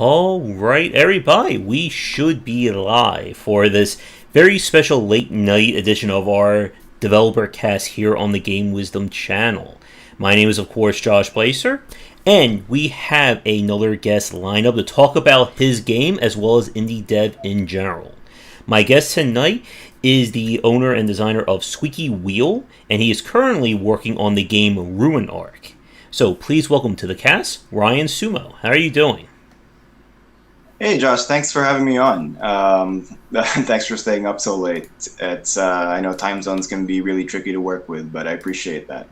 All right, everybody, we should be live for this very special late night edition of our developer cast here on the Game Wisdom channel. My name is, of course, Josh Blaser, and we have another guest lined up to talk about his game as well as indie dev in general. My guest tonight is the owner and designer of Squeaky, and he is currently working on the game Ruinarch. So please welcome to the cast, Ryan Sumo. How are you doing? Hey Josh, thanks for having me on. Thanks for staying up so late. It's I know time zones can be really tricky to work with, but I appreciate that.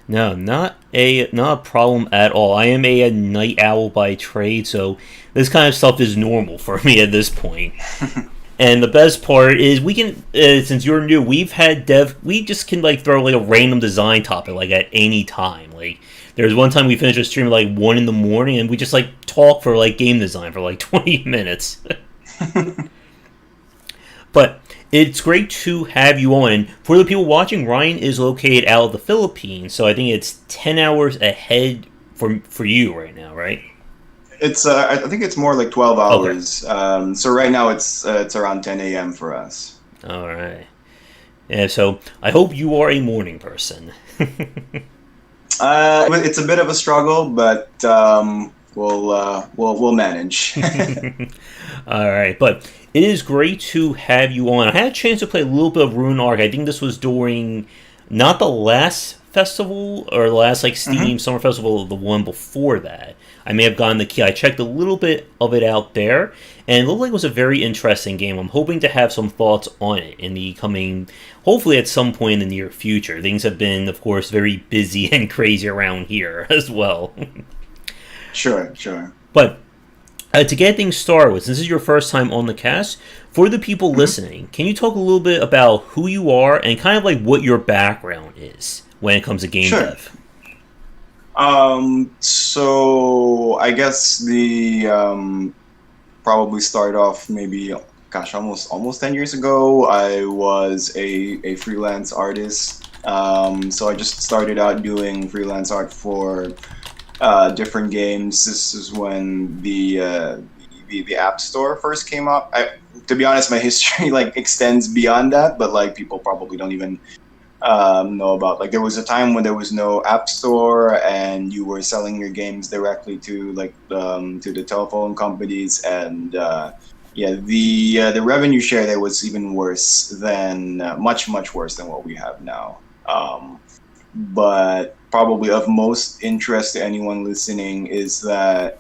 No, not a problem at all. I am a night owl by trade, so this kind of stuff is normal for me at this point. And the best part is we can, since you're new, we just can throw a random design topic at any time. There's one time we finished a stream at 1 in the morning, and we just talk for game design for 20 minutes. But it's great to have you on. And for the people watching, Ryan is located out of the Philippines, so I think it's 10 hours ahead for you right now, right? It's I think it's more like 12 hours. Okay. So right now it's around 10 a.m. for us. All right. Yeah, so I hope you are a morning person. It's a bit of a struggle, but we'll manage. All right, but it is great to have you on. I had a chance to play a little bit of Ruinarch. I think this was during not the last festival or the last Steam Summer Festival, the one before that. I may have gotten the key. I checked a little bit of it out there, and it looked like it was a very interesting game. I'm hoping to have some thoughts on it in the coming, hopefully at some point in the near future. Things have been, of course, very busy and crazy around here as well. Sure. But to get things started with, since this is your first time on the cast, for the people listening, can you talk a little bit about who you are and kind of what your background is when it comes to game dev? So I guess the probably start off maybe almost 10 years ago. I was a freelance artist. So I just started out doing freelance art for different games. This is when the App Store first came up. To be honest, my history extends beyond that, but people probably don't even know about. There was a time when there was no App Store and you were selling your games directly to the telephone companies, and the revenue share there was even worse than much worse than what we have now. But probably of most interest to anyone listening is that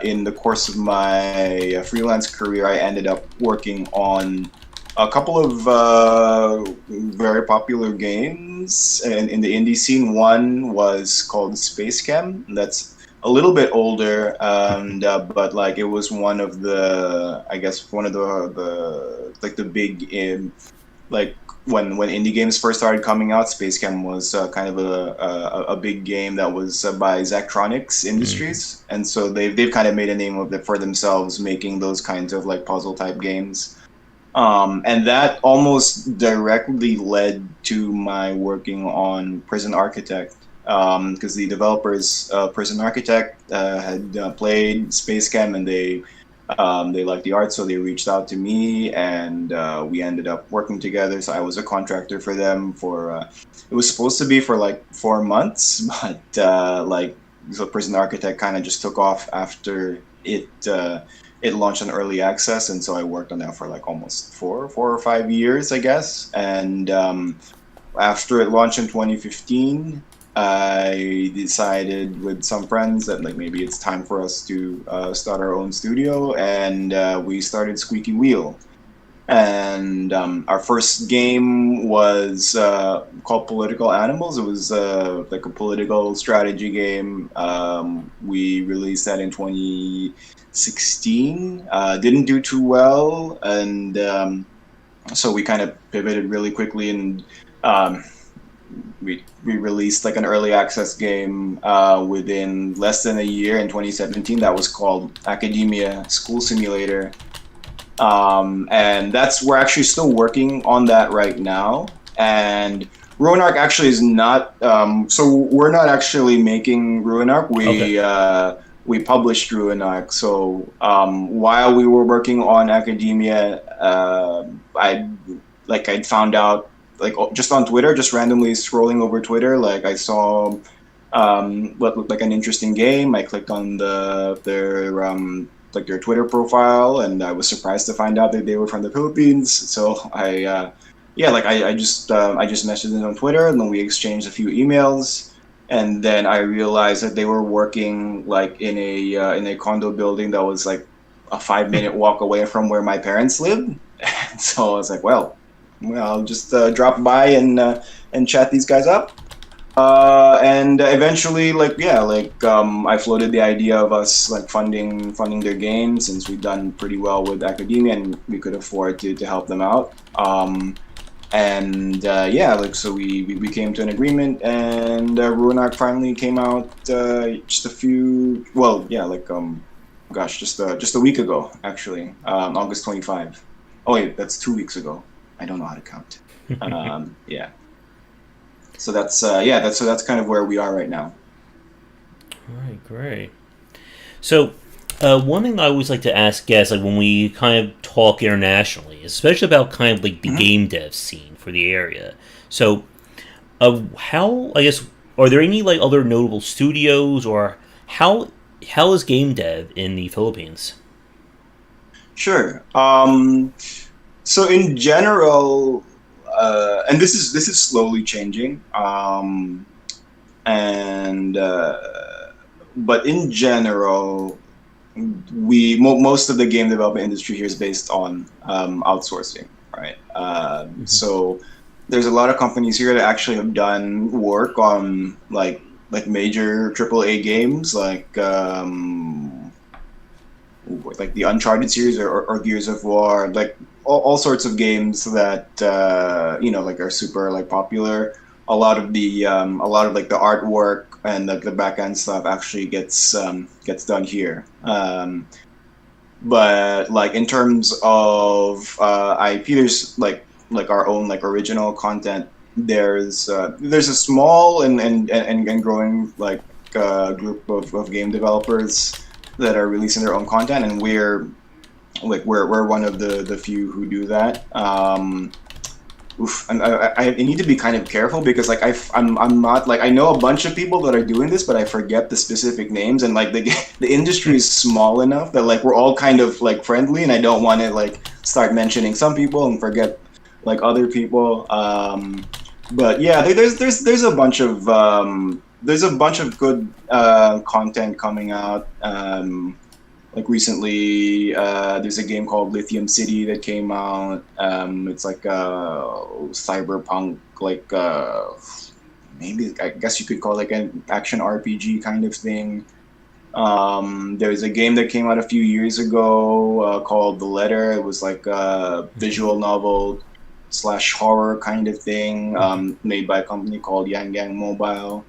in the course of my freelance career, I ended up working on a couple of very popular games in the indie scene. One was called Space Chem. That's a little bit older, but it was one of the big when indie games first started coming out. Space Chem was kind of a big game that was by Zachtronics Industries, and so they've kind of made a name for themselves making those kinds of puzzle type games. And that almost directly led to my working on Prison Architect, because the developers Prison Architect had played Space Chem, and they liked the art, so they reached out to me, and we ended up working together. So I was a contractor for them for it was supposed to be for 4 months, but so Prison Architect kind of just took off after it launched on early access, and so I worked on that for almost four or 5 years, I guess. And after it launched in 2015, I decided with some friends that maybe it's time for us to start our own studio, and we started Squeaky. And our first game was called Political Animals. It was a political strategy game. We released that in 2016. Didn't do too well, and so we kind of pivoted really quickly, and we released an early access game within less than a year in 2017 that was called Academia School Simulator. And we're actually still working on that right now. And Ruinarch actually is not, so we're not actually making Ruinarch. we published Ruinarch. So while we were working on academia, I'd found out like just on Twitter, just randomly scrolling over Twitter, like I saw what looked like an interesting game. I clicked on their Twitter profile, and I was surprised to find out that they were from the Philippines. So I just messaged them on Twitter, and then we exchanged a few emails. And then I realized that they were working like in a condo building that was like a 5 minute walk away from where my parents lived. And so I was like, well, I'll just drop by and chat these guys up. And eventually, I floated the idea of us like funding their game, since we've done pretty well with academia and we could afford to help them out. So we came to an agreement, and Ruinarch finally came out just a few, just a week ago, actually, August 25. Oh wait, that's 2 weeks ago. I don't know how to count. Yeah. So that's kind of where we are right now. All right, great. So, one thing I always like to ask guests, like when we kind of talk internationally, especially about kind of like the game dev scene for the area. So, how I guess are there any like other notable studios, or how is game dev in the Philippines? Sure. So in general, and this is slowly changing. And But in general, most of the game development industry here is based on outsourcing, right? So there's a lot of companies here that actually have done work on like major AAA games, like the Uncharted series or Gears of War, like all sorts of games that like are super like popular. A lot of like the artwork and the back end stuff actually gets done here. But like in terms of IP, there's like our own like original content. There's a small and growing like group of game developers that are releasing their own content, and we're one of the few who do that. I need to be kind of careful because like I'm not like, I know a bunch of people that are doing this, but I forget the specific names, and like the industry is small enough that like we're all kind of like friendly, and I don't want to like start mentioning some people and forget like other people. But yeah, there's a bunch of good content coming out. Like recently, there's a game called Lithium City that came out. It's like a cyberpunk, like maybe I guess you could call it like an action RPG kind of thing. There's a game that came out a few years ago called The Letter. It was like a visual novel / horror kind of thing, made by a company called Yang Yang Mobile.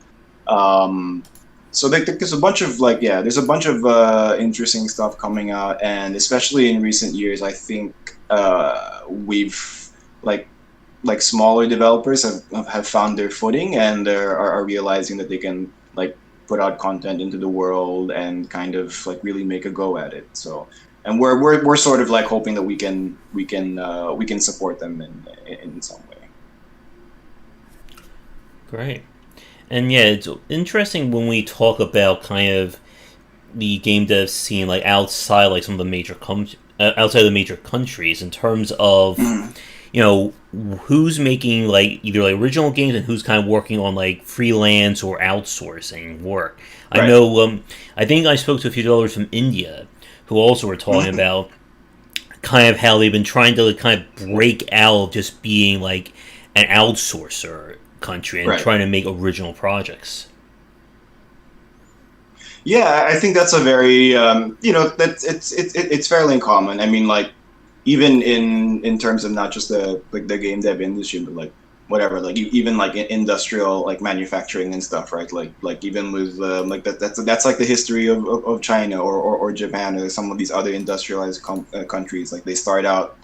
So there's a bunch of interesting stuff coming out, and especially in recent years, I think we've like smaller developers have found their footing, and are realizing that they can like put out content into the world and kind of like really make a go at it. So, and we're sort of like hoping that we can support them in some way. Great. And yeah, it's interesting when we talk about kind of the game dev scene, like outside, like some of the outside of the major countries, in terms of who's making like either like original games and who's kind of working on like freelance or outsourcing work. Right. I know. I think I spoke to a few developers from India who also were talking about kind of how they've been trying to kind of break out of just being like an outsourcer country and trying to make original projects. Yeah, I think that's a very it's fairly common. I mean, like even in terms of not just the game dev industry, but like whatever, like even like industrial like manufacturing and stuff, right? Like even with like that's like the history of China or Japan or some of these other industrialized countries. Like they start out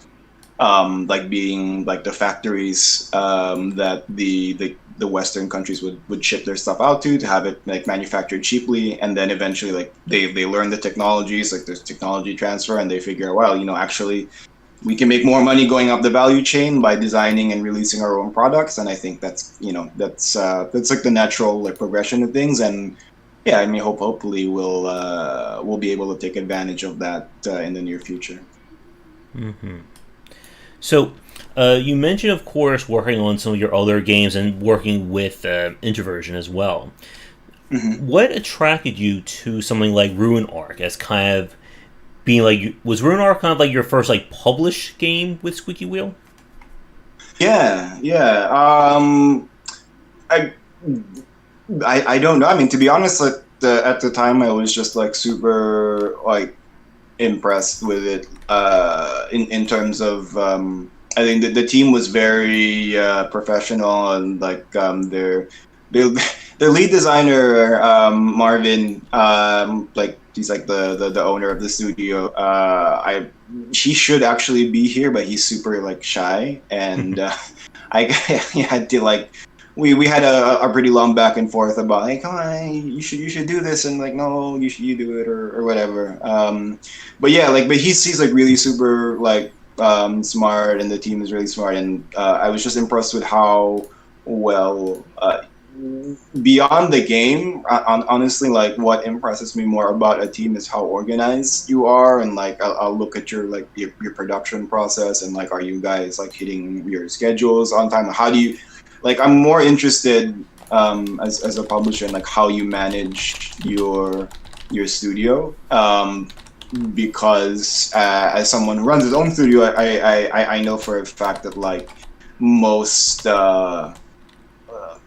like being like the factories that the Western countries would ship their stuff out to have it like manufactured cheaply, and then eventually like they learn the technologies, like there's technology transfer, and they figure, well, actually we can make more money going up the value chain by designing and releasing our own products. And I think that's like the natural like progression of things. And yeah, I mean, hopefully we'll be able to take advantage of that in the near future. So, you mentioned, of course, working on some of your other games and working with Introversion as well. Mhm. What attracted you to something like Ruinarch as kind of being like, was Ruinarch kind of like your first like published game with Squeaky Wheel? Yeah, yeah. I I don't know. I mean, to be honest, like at the time, I was just like super like impressed with it. In terms of, I think the team was very professional, and like their their lead designer Marvin, like he's like the owner of the studio. I He should actually be here, but he's super like shy, and I had to like we had a pretty long back and forth about like, oh, you should do this, and like, no, you do it, or whatever. But yeah, like, but he's like really super like smart, and the team is really smart, and I was just impressed with how well beyond the game. Honestly, like what impresses me more about a team is how organized you are, and like I'll look at your like your production process, and like, are you guys like hitting your schedules on time? How do you like? I'm more interested as a publisher in like how you manage your studio. Because as someone who runs his own studio, I know for a fact that like most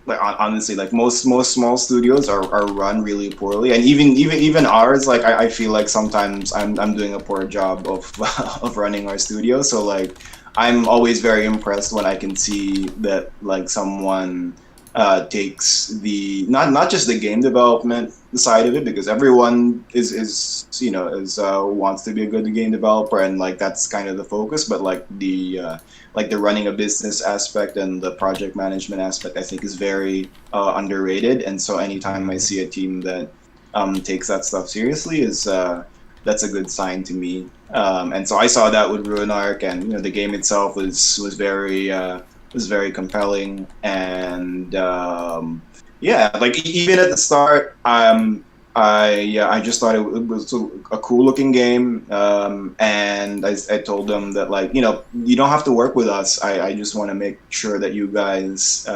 like honestly, like most small studios are run really poorly, and even ours, like I feel like sometimes I'm doing a poor job of of running our studio. So like I'm always very impressed when I can see that like someone takes the not just the game development side of it, because everyone is is wants to be a good game developer, and like that's kind of the focus, but like the running a business aspect and the project management aspect, I think is very underrated. And so anytime I see a team that takes that stuff seriously, is that's a good sign to me. And so I saw that with Ruinarch, and the game itself was very compelling. And yeah, like even at the start, I just thought it was a cool looking game, and I told them that like you don't have to work with us. I just want to make sure that you guys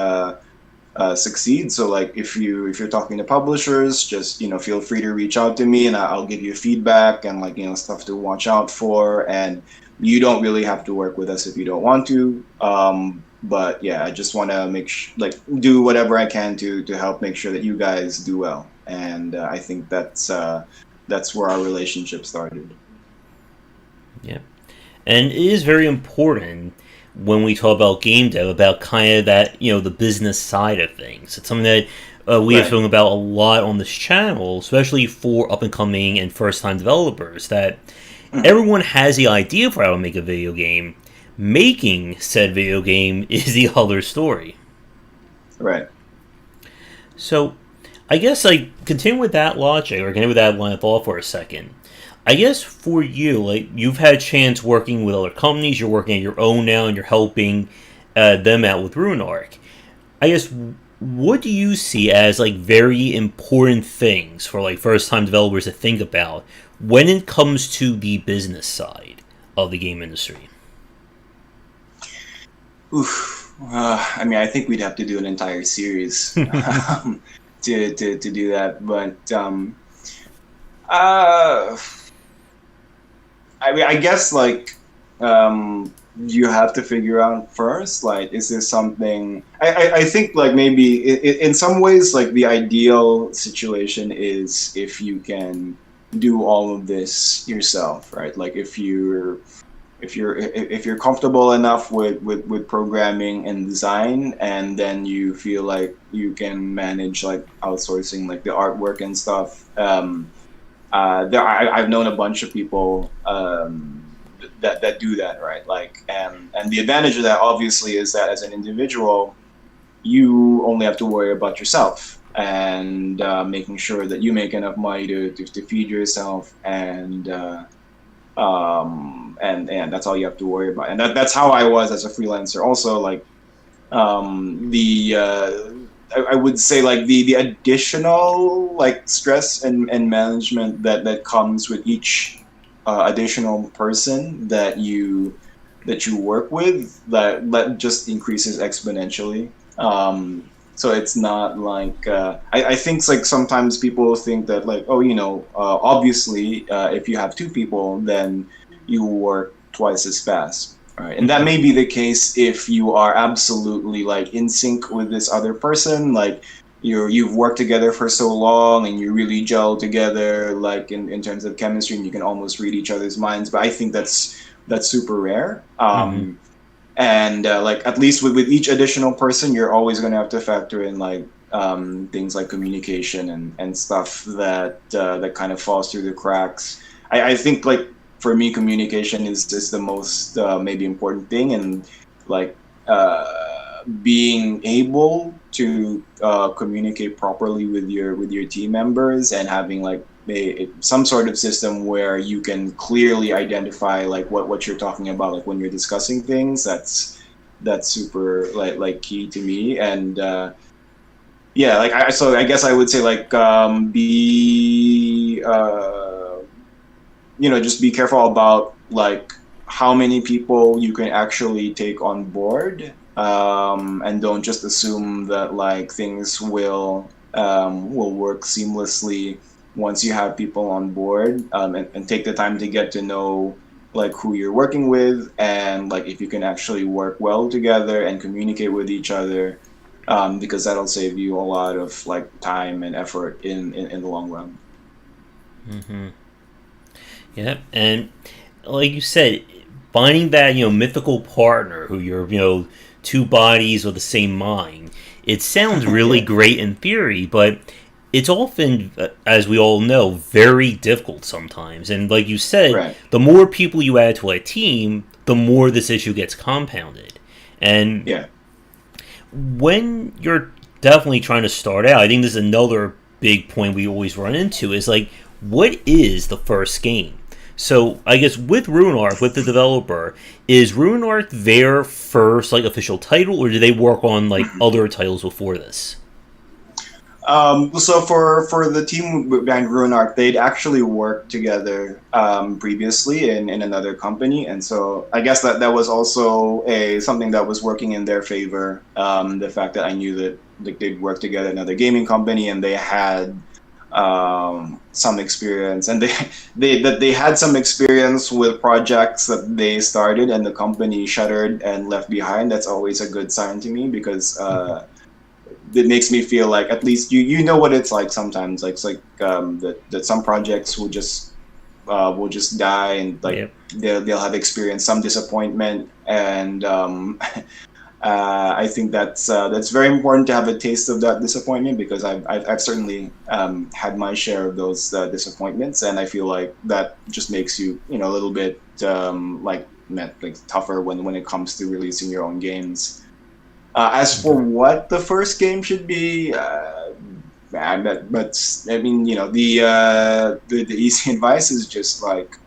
succeed. So like if you're talking to publishers, just feel free to reach out to me, and I'll give you feedback and like stuff to watch out for. And you don't really have to work with us if you don't want to. But yeah, I just want to like do whatever I can to help make sure that you guys do well. And I think that's where our relationship started. Yeah. And it is very important when we talk about game dev about kind of that, the business side of things. It's something that we have Right. spoken about a lot on this channel, especially for up and coming and first time developers, that Mhm. everyone has the idea for how to make a video game. Making said video game is the other story. Right. So, I guess like continue with that logic or continue with that line of thought for a second. I guess for you, like you've had a chance working with other companies, you're working at your own now, and you're helping them out with Ruinarch. I guess what do you see as like very important things for like first time developers to think about when it comes to the business side of the game industry? Oof. I mean, I think we'd have to do an entire series to do that. But uh, I mean, I guess like you have to figure out first, like, is this something? I think like maybe in some ways, like the ideal situation is if you can do all of this yourself, right? Like if you're comfortable enough with programming and design, and then you feel like you can manage like outsourcing like the artwork and stuff. I've known a bunch of people that do that, right? Like, and the advantage of that obviously is that as an individual, you only have to worry about yourself and making sure that you make enough money to feed yourself, and that's all you have to worry about. And that's how I was as a freelancer. Also, like the I would say like the additional like stress and management that comes with each additional person that you work with, that just increases exponentially. So it's not like I think like sometimes people think that like, oh, obviously if you have two people, then you work twice as fast. Right. And that may be the case if you are absolutely like in sync with this other person, like you've worked together for so long and you really gel together, like in terms of chemistry, and you can almost read each other's minds. But I think that's super rare. And like at least with each additional person, you're always going to have to factor in like things like communication and stuff that kind of falls through the cracks. I think like for me, communication is the most maybe important thing, and like being able to communicate properly with your team members and having like some sort of system where you can clearly identify like what you're talking about, like when you're discussing things. That's super like key to me. And yeah, like I guess I would say like be just be careful about like how many people you can actually take on board, and don't just assume that like things will work seamlessly once you have people on board, and take the time to get to know like who you're working with, and like if you can actually work well together and communicate with each other, because that'll save you a lot of like time and effort in the long run. Yeah, and like you said, finding that mythical partner who you're two bodies with the same mind. It sounds really great in theory, but it's often, as we all know, very difficult sometimes. And like you said, Right. the more people you add to a team, the more this issue gets compounded. And Yeah. when you're definitely trying to start out, I think this is another big point we always run into is like, what is the first game? So I guess with Ruinarch, with the developer, is Ruinarch their first like official title, or do they work on like other titles before this? So for the team behind Ruinarch, they'd actually worked together previously in another company, and so I guess that was also something that was working in their favor. The fact that I knew that like, they'd worked together in another gaming company, and they had some experience, and they had some experience with projects that they started and the company shuttered and left behind. That's always a good sign to me, because it makes me feel like at least you know what it's like sometimes. Like it's like that some projects will just die, and like Yep. they'll have experienced some disappointment, and I think that's very important to have a taste of that disappointment, because I've certainly had my share of those disappointments, and I feel like that just makes you a little bit like tougher when it comes to releasing your own games. As for what the first game should be, but I mean, the easy advice is just like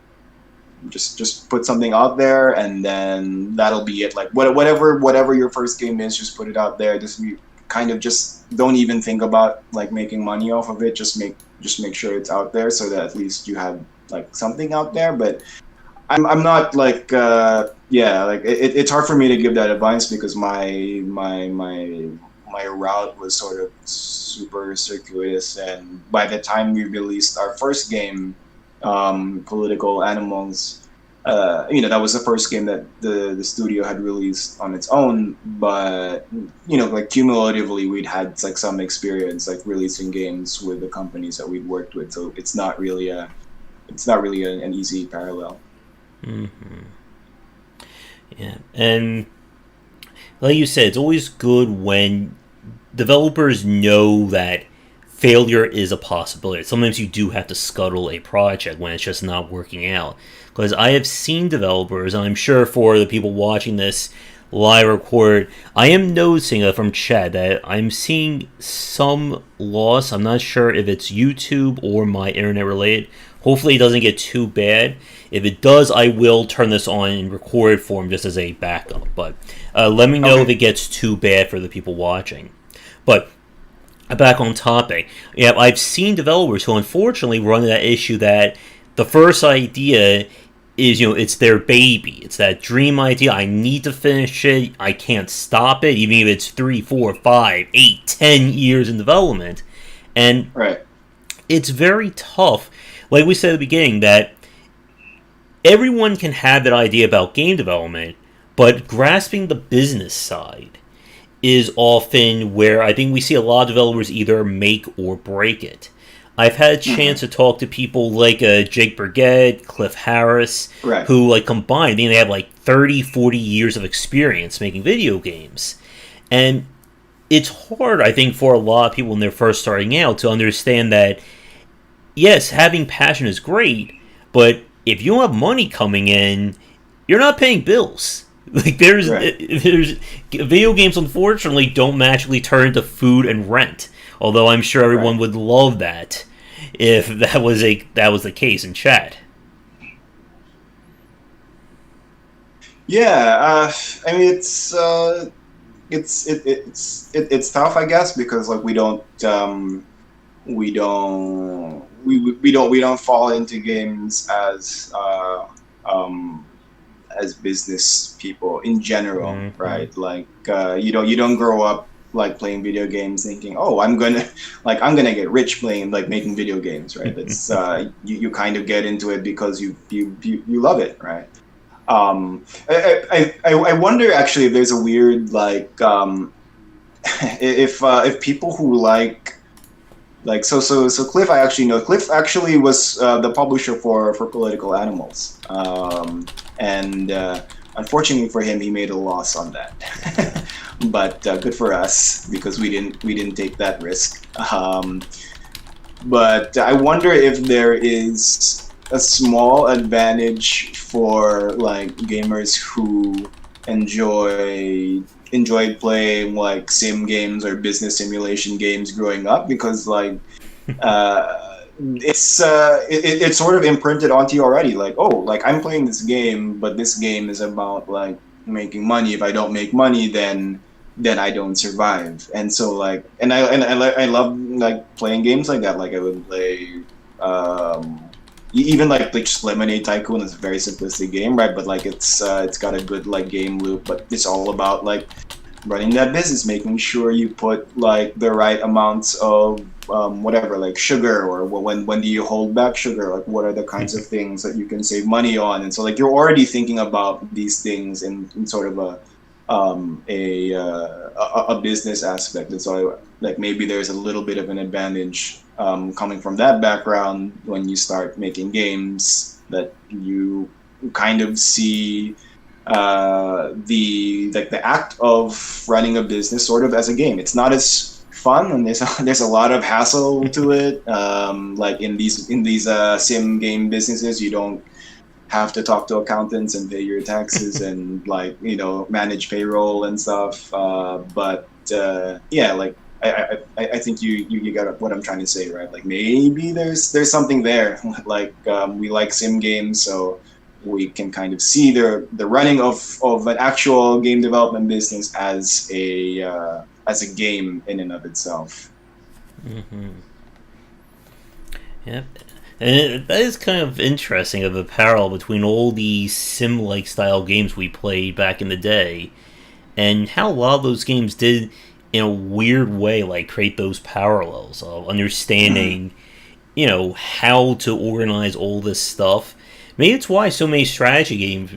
just put something out there, and then that'll be it. Like whatever your first game is, just put it out there. Just don't even think about like making money off of it. Just make sure it's out there, so that at least you have like something out there. But I'm not like it's hard for me to give that advice, because my route was sort of super circuitous, and by the time we released our first game, Political Animals, that was the first game that the studio had released on its own. But like cumulatively, we'd had like some experience like releasing games with the companies that we'd worked with, so it's not really an easy parallel. Yeah, and like you said, it's always good when developers know that failure is a possibility. Sometimes you do have to scuttle a project when it's just not working out. Because I have seen developers, and I'm sure for the people watching this live record, I am noticing from chat that I'm seeing some loss. I'm not sure if it's YouTube or my internet related. Hopefully it doesn't get too bad. If it does, I will turn this on in record form just as a backup. But let me know if it gets too bad for the people watching. But back on topic, yeah, I've seen developers who unfortunately run into that issue that the first idea is, it's their baby. It's that dream idea. I need to finish it. I can't stop it, even if it's 3, 4, 5, 8, 10 years in development. And it's very tough. Like we said at the beginning, that everyone can have that idea about game development, but grasping the business side is often where I think we see a lot of developers either make or break it. I've had a chance to talk to people like Jake Burgett, Cliff Harris, who combined, they have 30, 40 years of experience making video games. And it's hard, I think, for a lot of people when they're first starting out to understand that, yes, having passion is great, but if you don't have money coming in, you're not paying bills. There's video games, unfortunately, don't magically turn into food and rent. Although I'm sure everyone would love that if that was the case in chat. Yeah, I mean it's tough, I guess, because we don't fall into games as business people in general, right? You don't grow up playing video games thinking, oh, I'm gonna get rich playing making video games, right? It's you kind of get into it because you love it, right? I wonder actually if there's a weird if people who so Cliff, I actually know Cliff actually was the publisher for Political Animals, and unfortunately for him, he made a loss on that. But good for us because we didn't take that risk. But I wonder if there is a small advantage for gamers who enjoyed playing sim games or business simulation games growing up, because it's sort of imprinted onto you already. I'm playing this game, but this game is about making money. If I don't make money, then I don't survive. And so I love playing games like that. I would play even just Lemonade Tycoon is a very simplistic game, right? But it's got a good game loop, but it's all about running that business, making sure you put the right amounts of whatever, sugar, or when do you hold back sugar, what are the kinds of things that you can save money on. And so you're already thinking about these things in sort of a business aspect. And so maybe there's a little bit of an advantage coming from that background when you start making games, that you kind of see the act of running a business sort of as a game. It's not as fun, and there's a lot of hassle to it. In these sim game businesses, you don't have to talk to accountants and pay your taxes and manage payroll and stuff. But I think you got what I'm trying to say, right? Maybe there's something there. We like sim games, so we can kind of see the running of an actual game development business as a game in and of itself. Yep. And that is kind of interesting, of a parallel between all the sim-like style games we played back in the day, and how a lot of those games did, in a weird way, create those parallels of understanding, how to organize all this stuff. Maybe it's why so many strategy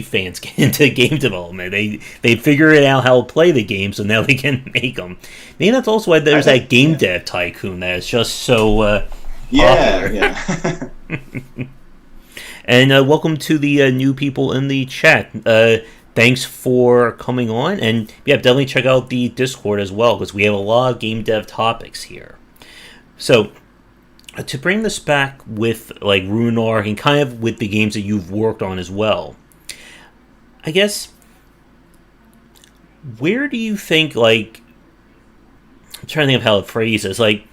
fans get into game development. They figure it out how to play the game, so now they can make them. Maybe that's also why there's that game dev tycoon that is just so popular. Yeah. And welcome to the new people in the chat. Thanks for coming on, and definitely check out the Discord as well, because we have a lot of game dev topics here. So to bring this back with like Ruinarch and kind of with the games that you've worked on as well, I guess where do you think like I'm trying to think of how to phrase this like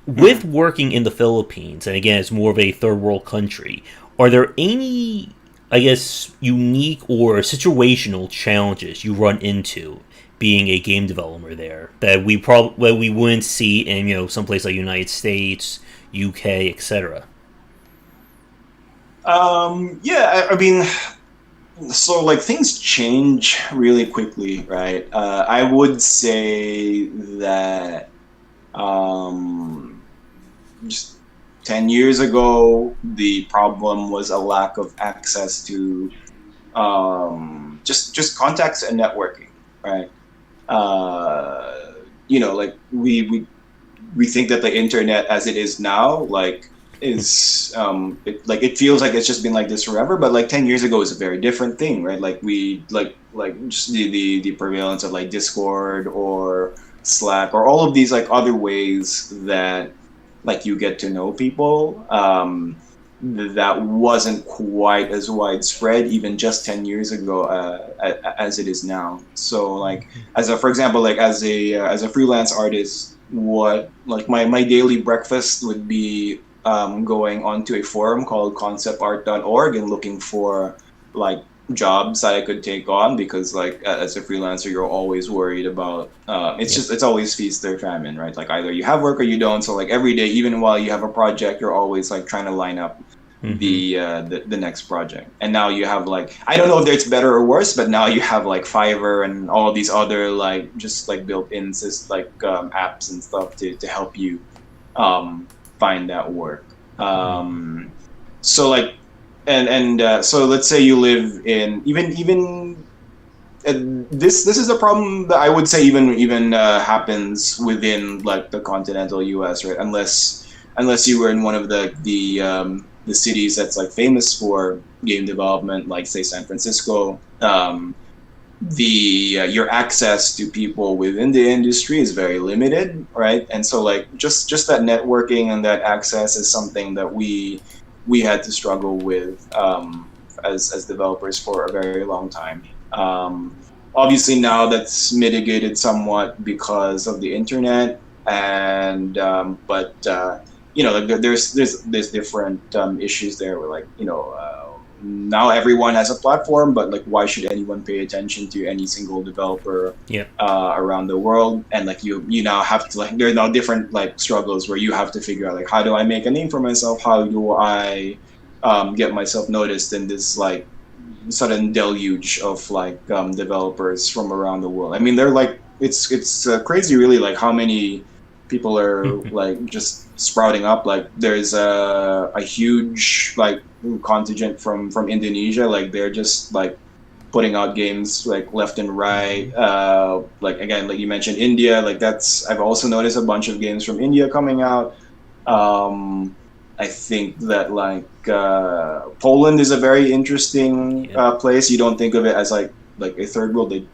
with working in the Philippines, and again, it's more of a third world country, are there any, I guess, unique or situational challenges you run into being a game developer there that we wouldn't see in someplace like United States, UK, etc. Yeah, I mean, so like things change really quickly, right? I would say that um, just 10 years ago, the problem was a lack of access to just contacts and networking, right? Like we think that the internet as it is now, like is it feels like it's just been like this forever, but like 10 years ago is a very different thing, right? Like we like just the prevalence of like Discord or Slack or all of these like other ways that like you get to know people. That wasn't quite as widespread even just 10 years ago as it is now. So like for example, like as a freelance artist, what like my daily breakfast would be going onto a forum called conceptart.org and looking for like jobs that I could take on, because like as a freelancer you're always worried about it's always feast or famine, right? Like either you have work or you don't. So like every day, even while you have a project, you're always like trying to line up the next project. And now you have like, I don't know if it's better or worse, but now you have like Fiverr and all these other like just like built-in apps and stuff to help you find that work. So like so let's say you live in even this is a problem that I would say even happens within like the continental US, right? Unless you were in one of the cities that's like famous for game development, like say San Francisco. Your access to people within the industry is very limited, right? And so like just that networking and that access is something that we had to struggle with as developers for a very long time. Obviously now that's mitigated somewhat because of the internet, and but like there's different issues there where like now everyone has a platform, but like why should anyone pay attention to any single developer around the world? And like you now have to like, there are now different like struggles where you have to figure out like, how do I make a name for myself? How do I get myself noticed in this like sudden deluge of like developers from around the world? I mean, they're like it's crazy really, like how many people are like just sprouting up. Like there's a huge like contingent from Indonesia. Like they're just like putting out games like left and right. Like again, like you mentioned India, like I've also noticed a bunch of games from India coming out. I think that like Poland is a very interesting place. You don't think of it as like a third world. They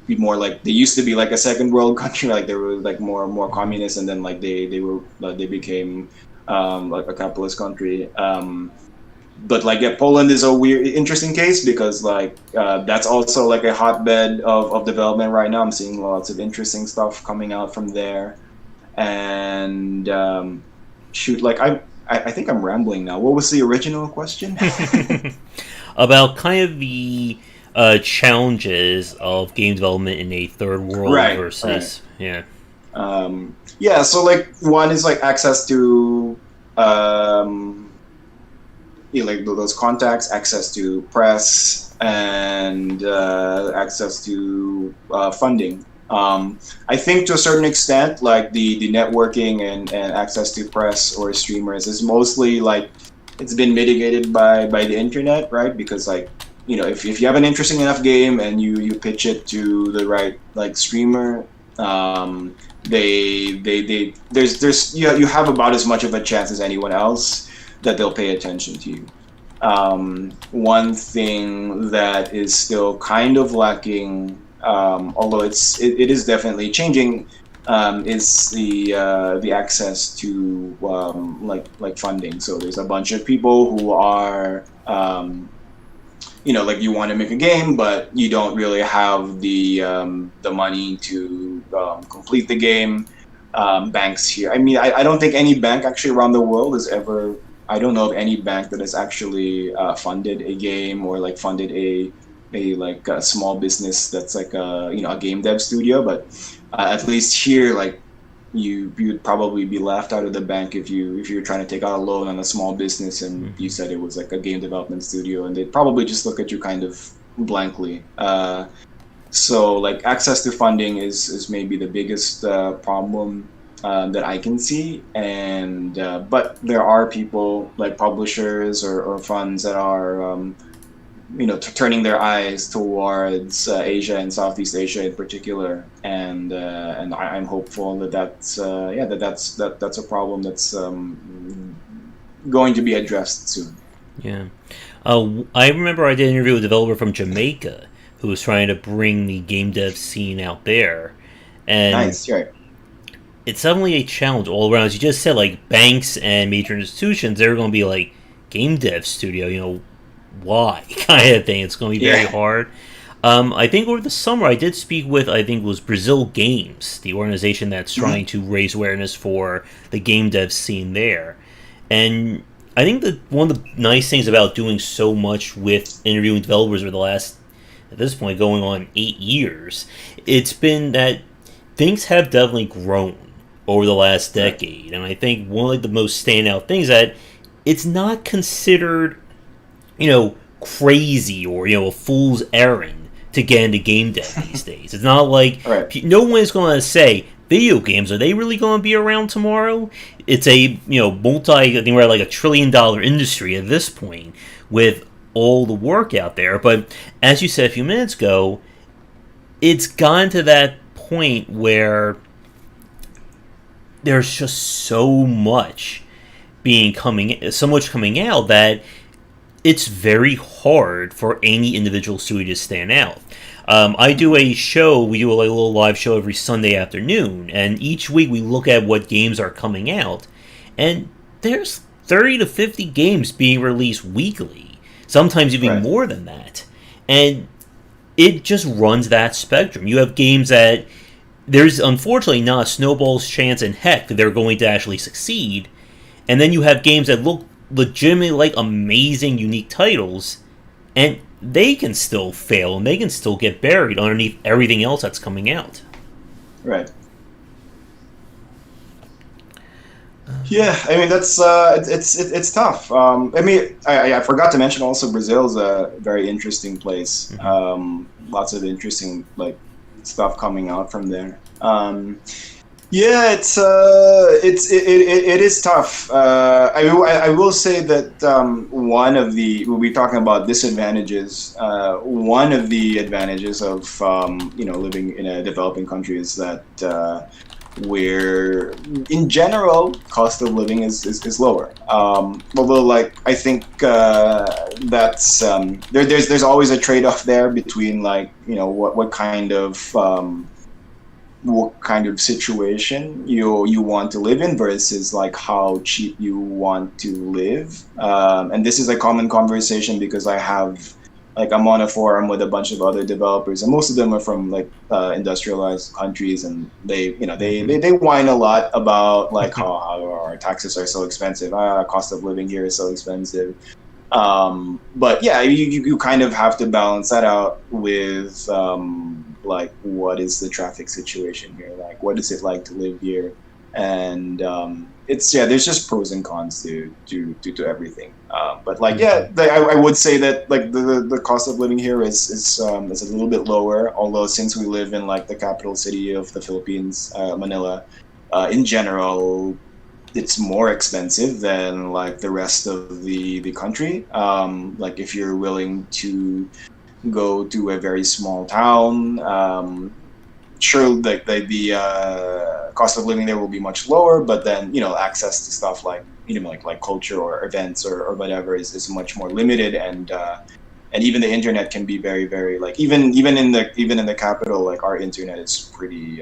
be more like, they used to be like a second world country, like they were like more communist, and then like they became like a capitalist country. But like Poland is a weird, interesting case because like that's also like a hotbed of development right now. I'm seeing lots of interesting stuff coming out from there. And like I think I'm rambling now. What was the original question? About kind of the challenges of game development in a third world versus so like one is like access to like those contacts, access to press, and access to funding. I think to a certain extent, like the networking and access to press or streamers is mostly like it's been mitigated by the internet, right? Because like if you have an interesting enough game and you pitch it to the right like streamer, you have about as much of a chance as anyone else that they'll pay attention to you. One thing that is still kind of lacking, although it is definitely changing, is the access to like funding. So there's a bunch of people who are like you want to make a game, but you don't really have the money to complete the game. Banks here. I mean, I don't think any bank actually around the world has ever. I don't know of any bank that has actually funded a game or like funded a like a small business that's like a game dev studio. But at least here, like you'd probably be laughed out of the bank if you're trying to take out a loan on a small business and you said it was like a game development studio, and they'd probably just look at you kind of blankly. So like access to funding is maybe the biggest problem that I can see, and but there are people like publishers or funds that are turning their eyes towards Asia and Southeast Asia in particular, and I'm hopeful that that's a problem that's going to be addressed soon. Yeah. I remember I did an interview with a developer from Jamaica who was trying to bring the game dev scene out there. And nice, right. It's definitely a challenge all around. As you just said, like banks and major institutions, they're going to be like, game dev studio, why? Kind of thing. It's going to be very hard. I think over the summer I did speak with, I think it was Brazil Games, the organization that's trying to raise awareness for the game dev scene there. And I think that one of the nice things about doing so much with interviewing developers over the last, at this point, going on 8 years, it's been that things have definitely grown over the last decade. And I think one of the most standout things that it's not considered, crazy or, a fool's errand to get into game dev these days. It's not like no one's going to say, video games, are they really going to be around tomorrow? It's a, I think we're at like $1 trillion industry at this point with all the work out there. But as you said a few minutes ago, it's gotten to that point where there's just so much coming out that it's very hard for any individual studio to stand out. I do a show, we do a little live show every Sunday afternoon, and each week we look at what games are coming out, and there's 30 to 50 games being released weekly, sometimes even more than that. And it just runs that spectrum. You have games that there's unfortunately not a snowball's chance in heck that they're going to actually succeed, and then you have games that look legitimately like amazing, unique titles, and they can still fail and they can still get buried underneath everything else that's coming out. Right. Yeah, I mean that's it's tough. I mean, I forgot to mention also Brazil's a very interesting place. Lots of interesting like stuff coming out from there. Yeah, it is tough. I will say that one of the, we'll be talking about disadvantages. One of the advantages of living in a developing country is that where in general cost of living is lower. Although like I think that's there's always a trade-off there between like what kind of situation you want to live in versus like how cheap you want to live. And this is a common conversation because I'm on a forum with a bunch of other developers, and most of them are from like industrialized countries, and they whine a lot about like how our taxes are so expensive, cost of living here is so expensive. But yeah, you kind of have to balance that out with like what is the traffic situation here, like what is it like to live here, and there's just pros and cons to everything. But like I would say that like the cost of living here is a little bit lower, although since we live in like the capital city of the Philippines, Manila, in general it's more expensive than like the rest of the country. Like if you're willing to go to a very small town, sure, like the cost of living there will be much lower, but then access to stuff like like culture or events or whatever is much more limited, and and even the internet can be very, very like even in the capital, like our internet is pretty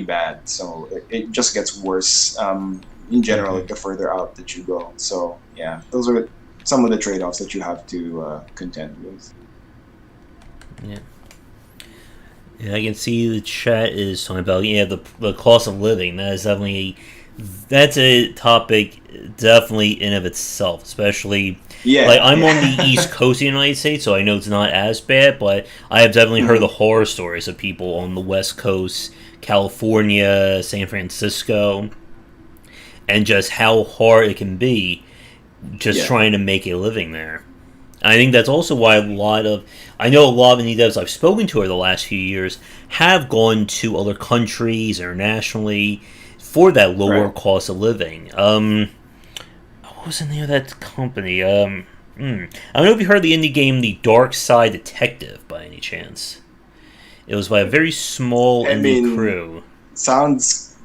bad. So it just gets worse in general, like the further out that you go. So yeah, those are some of the trade-offs that you have to contend with. Yeah. Yeah, I can see the chat is talking about the cost of living. That's a topic definitely in of itself, especially like I'm on the East Coast of the United States, so I know it's not as bad, but I have definitely heard the horror stories of people on the West Coast, California, San Francisco, and just how hard it can be just trying to make a living there. I think that's also why I know a lot of indie devs I've spoken to over the last few years have gone to other countries internationally for that lower cost of living. What was the name of that company? I don't know if you heard the indie game The Dark Side Detective by any chance. It was by a very small indie crew. Sounds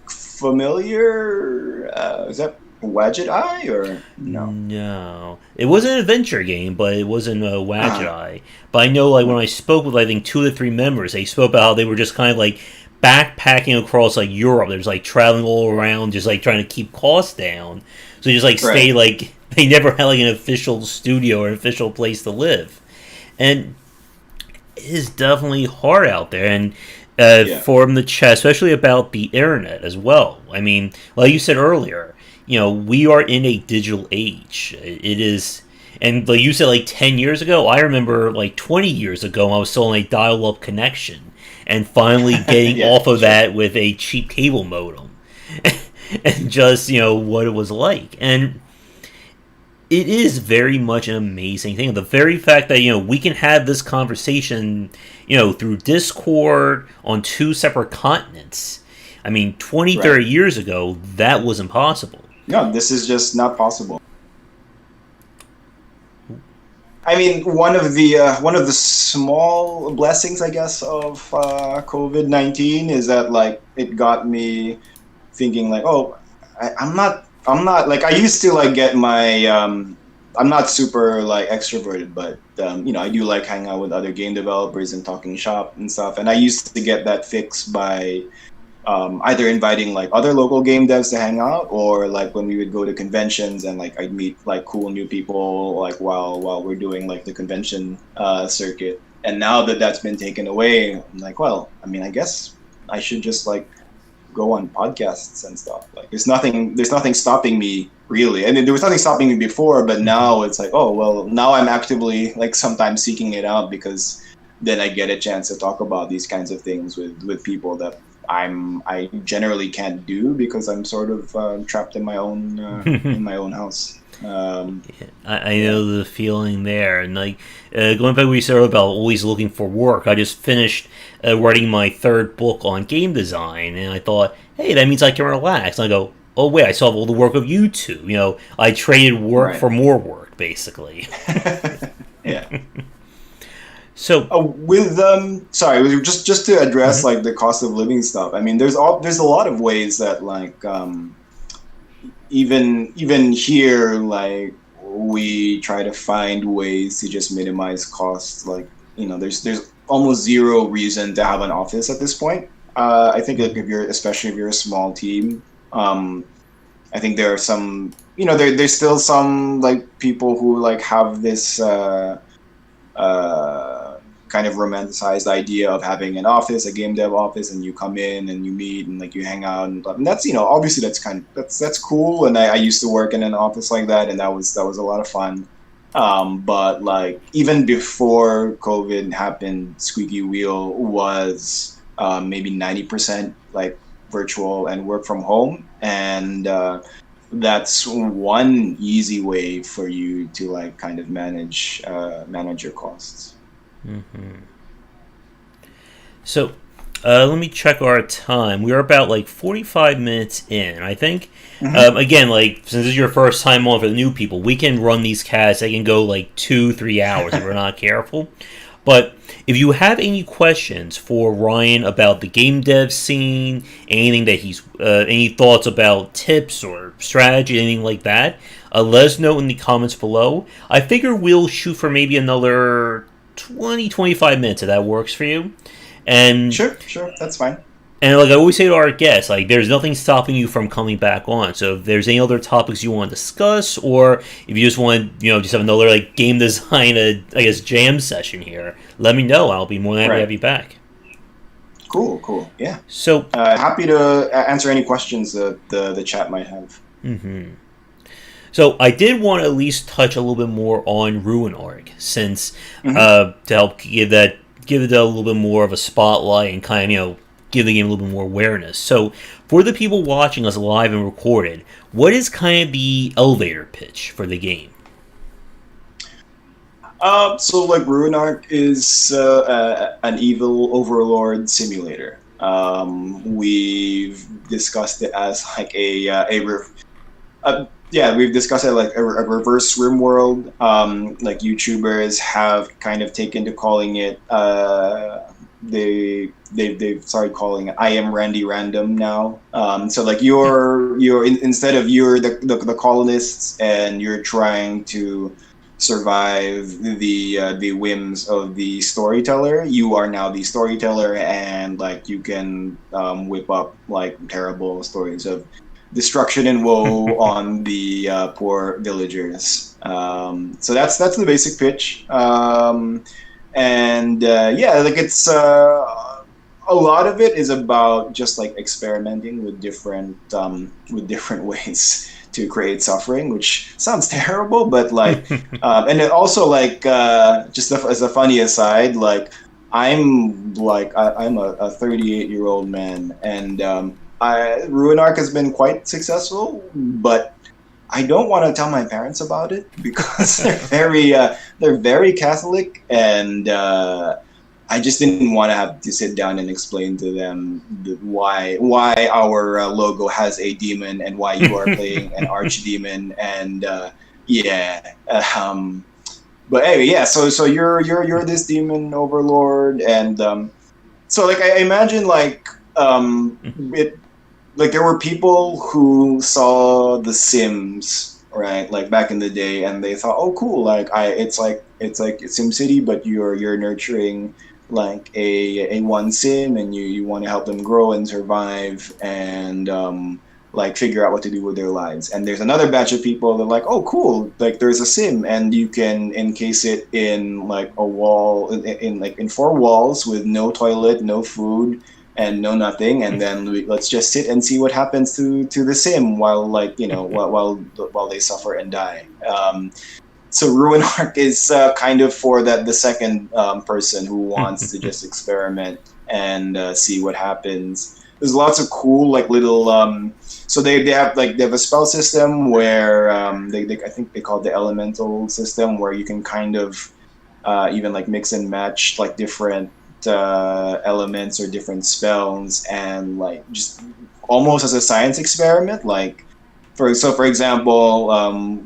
familiar. Is that Wadget Eye or no? No, it was an adventure game, but it wasn't a Wadget Eye. But I know, like when I spoke with I think 2 to 3 members, they spoke about how they were just kind of like backpacking across like Europe. They're just like traveling all around, just like trying to keep costs down. So they just like stay like they never had like an official studio or an official place to live, and it is definitely hard out there. And from the chat, especially about the internet as well. I mean, like you said earlier. We are in a digital age. It is, and like you said, like 10 years ago, I remember like 20 years ago, I was still on a dial-up connection, and finally getting off of that with a cheap cable modem, and just what it was like, and it is very much an amazing thing. The very fact that we can have this conversation, through Discord on 2 separate continents. I mean, 20, 30 years ago, that was impossible. No, this is just not possible. I mean, one of the small blessings, I guess, of COVID-19 is that like it got me thinking like, oh, I'm not like I used to like get my I'm not super like extroverted, but I do like hanging out with other game developers and talking shop and stuff. And I used to get that fixed by either inviting like other local game devs to hang out, or like when we would go to conventions and like I'd meet like cool new people like while we're doing like the convention circuit. And now that that's been taken away, I'm like, well, I mean, I guess I should just like go on podcasts and stuff. Like there's nothing stopping me really. And there was nothing stopping me before, but now it's like, oh well, now I'm actively like sometimes seeking it out, because then I get a chance to talk about these kinds of things with people that I generally can't do because I'm sort of trapped in my own house. I know the feeling there, and like going back to what you said about always looking for work. I just finished writing my 3rd book on game design, and I thought, hey, that means I can relax. And I go, oh wait, I still have all the work of you two. I traded work for more work, basically. Yeah. So sorry, just to address like the cost of living stuff. I mean, there's a lot of ways that like even here, like we try to find ways to just minimize costs. Like there's almost zero reason to have an office at this point. I think like especially if you're a small team, I think there are some there's still some like people who like have this kind of romanticized idea of having an office, a game dev office, and you come in and you meet and like you hang out, and that's obviously that's cool. And I used to work in an office like that, and that was a lot of fun. But like even before COVID happened, Squeaky Wheel was maybe 90% like virtual and work from home, and that's one easy way for you to like kind of manage your costs. Mm-hmm. So, let me check our time. We are about like 45 minutes in. I think, again, like since this is your first time on for the new people, we can run these casts. They can go like 2-3 hours if we're not careful. But if you have any questions for Ryan about the game dev scene, anything that any thoughts about tips or strategy, anything like that, let us know in the comments below. I figure we'll shoot for maybe another 20-25 minutes if that works for you. And Sure, that's fine. And like I always say to our guests, like there's nothing stopping you from coming back on. So if there's any other topics you want to discuss, or if you just want, just have another like game design, jam session here, let me know. I'll be more than happy to have you back. Cool. Yeah. So happy to answer any questions that the chat might have. Mm-hmm. So I did want to at least touch a little bit more on Ruinarch, since to help give it a little bit more of a spotlight and kind of give the game a little bit more awareness. So, for the people watching us live and recorded, what is kind of the elevator pitch for the game? So Ruinarch is an evil overlord simulator. We've discussed it as like we've discussed it like a reverse rim world. Like YouTubers have kind of taken to calling it. They've started calling it I am Randy Random now. So like you're instead of you're the colonists and you're trying to survive the whims of the storyteller, you are now the storyteller, and like you can whip up like terrible stories of destruction and woe on the poor villagers. So that's the basic pitch. It's a lot of it is about just like experimenting with different ways to create suffering, which sounds terrible, but like, and it also like just as a funny aside, like I'm a 38-year-old man, and Ruinarch has been quite successful, but I don't want to tell my parents about it because they're very Catholic, and I just didn't want to have to sit down and explain to them why our logo has a demon and why you are playing an archdemon, and but anyway, yeah. So you're this demon overlord, and so like I imagine like it. Like there were people who saw The Sims, right? Like back in the day, and they thought, "Oh, cool! Like it's like SimCity, but you're nurturing like a one sim, and you want to help them grow and survive, and like figure out what to do with their lives." And there's another batch of people that are like, "Oh, cool! Like there's a sim, and you can encase it in like a wall, in four walls with no toilet, no food." And no nothing, and then let's just sit and see what happens to the sim while while they suffer and die. So Ruinarch is kind of for the second person who wants to just experiment and see what happens. There's lots of cool like little so they have a spell system where I think they call it the elemental system, where you can kind of even like mix and match like different elements or different spells, and like just almost as a science experiment. Like for example,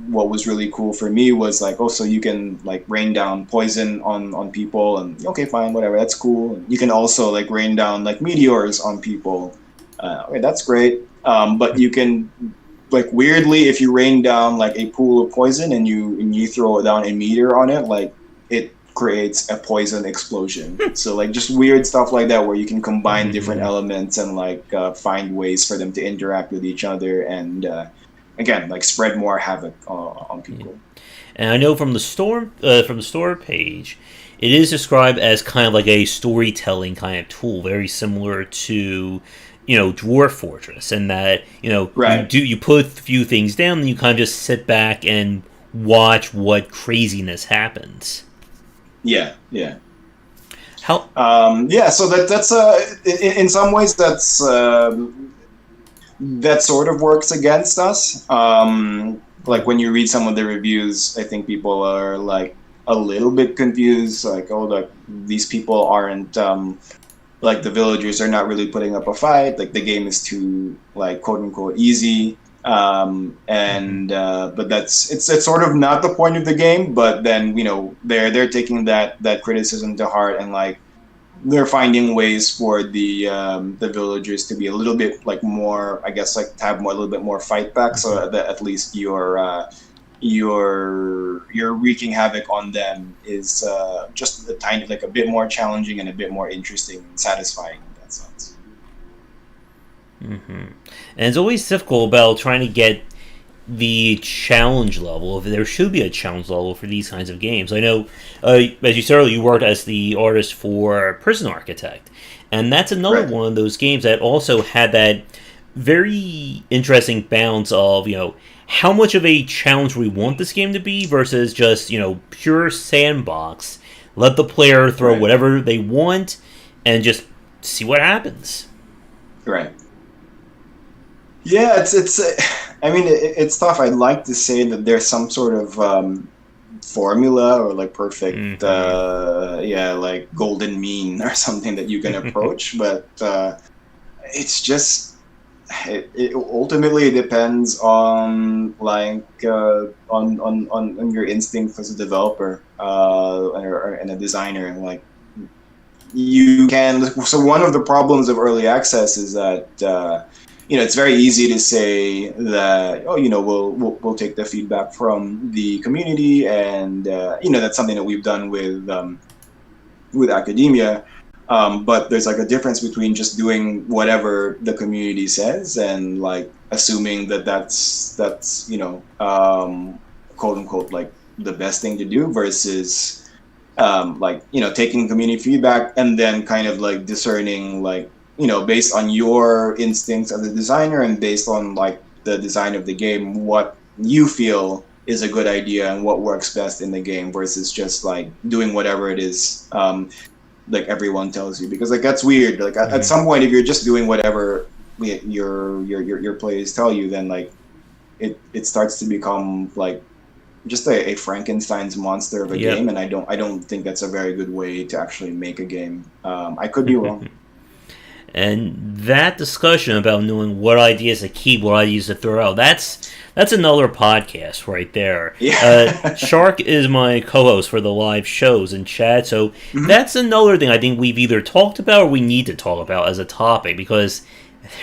what was really cool for me was like, so you can like rain down poison on people, and okay, fine, whatever, that's cool. You can also like rain down like meteors on people. Okay, that's great. But you can like weirdly, if you rain down like a pool of poison and you throw down a meteor on it, like it creates a poison explosion. So like just weird stuff like that, where you can combine different elements and like find ways for them to interact with each other, and again like spread more havoc on people. And I know from the store page, it is described as kind of like a storytelling kind of tool, very similar to Dwarf Fortress, and that right. you put a few things down and you kind of just sit back and watch what craziness happens. Yeah. How? So that's in some ways that's that sort of works against us. Like when you read some of the reviews, I think people are like a little bit confused. Like, like these people aren't like the villagers are not really putting up a fight. Like the game is too like quote unquote easy. But it's sort of not the point of the game. But then they're taking that criticism to heart, and like they're finding ways for the villagers to be a little bit like more, I guess, like to have a little bit more fight back, so that at least you're wreaking havoc on them is just a tiny, like a bit more challenging and a bit more interesting and satisfying in that sense. And it's always difficult about trying to get the challenge level. If there should be a challenge level for these kinds of games. I know, as you said earlier, you worked as the artist for Prison Architect, and that's another Right. one of those games that also had that very interesting balance of how much of a challenge we want this game to be versus just pure sandbox. Let the player throw Right. whatever they want and just see what happens. Right. Yeah, it's. I mean, it's tough. I'd like to say that there's some sort of formula or like perfect, yeah, like golden mean or something that you can approach, but it's just it ultimately depends on like on your instinct as a developer and a designer. Like you can. So one of the problems of early access is that it's very easy to say that we'll take the feedback from the community, and that's something that we've done with academia. But there's like a difference between just doing whatever the community says and like assuming that that's quote unquote like the best thing to do versus taking community feedback and then kind of like discerning like based on your instincts as a designer and based on like the design of the game, what you feel is a good idea and what works best in the game versus just like doing whatever it is like everyone tells you, because like that's weird. Like at some point, if you're just doing whatever your players tell you, then like it starts to become like just a Frankenstein's monster of a game, and I don't think that's a very good way to actually make a game. I could be wrong. And that discussion about knowing what ideas to keep, what ideas to throw out, that's another podcast right there. Yeah. Shark is my co-host for the live shows and chat, so that's another thing I think we've either talked about or we need to talk about as a topic, because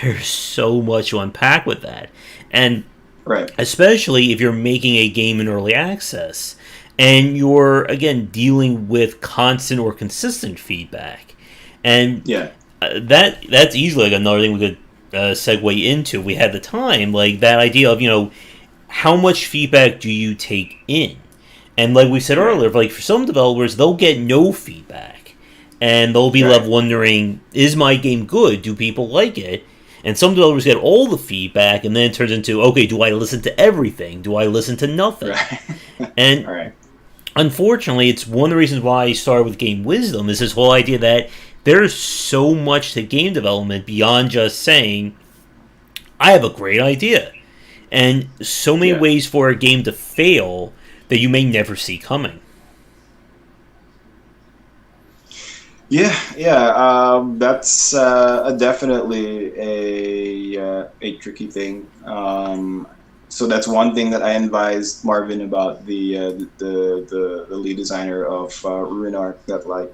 there's so much to unpack with that. And right. especially if you're making a game in early access, and you're, again, dealing with constant or consistent feedback. And yeah. That's easily like another thing we could segue into if we had the time, like that idea of how much feedback do you take in, and like we said earlier, like for some developers they'll get no feedback and they'll be left wondering, is my game good, do people like it? And some developers get all the feedback and then it turns into, okay, do I listen to everything, do I listen to nothing? And unfortunately it's one of the reasons why I started with Game Wisdom, is this whole idea that there's so much to game development beyond just saying, I have a great idea. And so many ways for a game to fail that you may never see coming. That's definitely a tricky thing. So that's one thing that I advised Marvin about, the lead designer of Ruinarch, that like,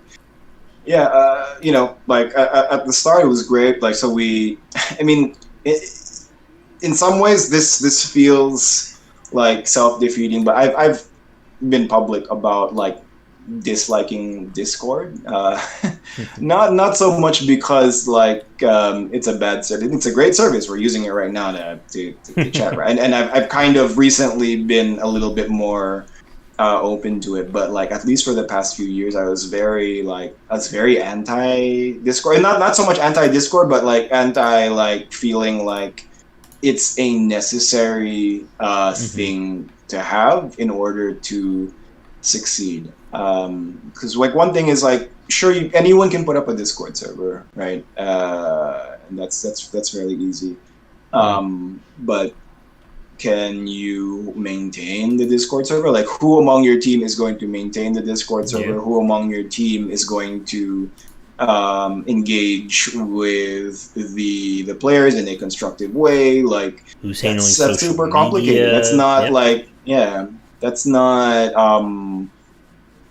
like at the start it was great. Like, so I mean, in some ways this feels like self-defeating, but I've been public about like disliking Discord. Not so much because like it's a bad service. It's a great service. We're using it right now to chat, right? And I've kind of recently been a little bit more open to it, but like at least for the past few years I was very anti Discord, and not so much anti Discord, but like anti like feeling like it's a necessary thing to have in order to succeed. Because like one thing is like, sure, anyone can put up a Discord server, right? And that's fairly easy. But can you maintain the Discord server? Like, who among your team is going to maintain the Discord server? Who among your team is going to engage with the players in a constructive way. Like Who's handling that's social super complicated. That's media? not Yep. like that's not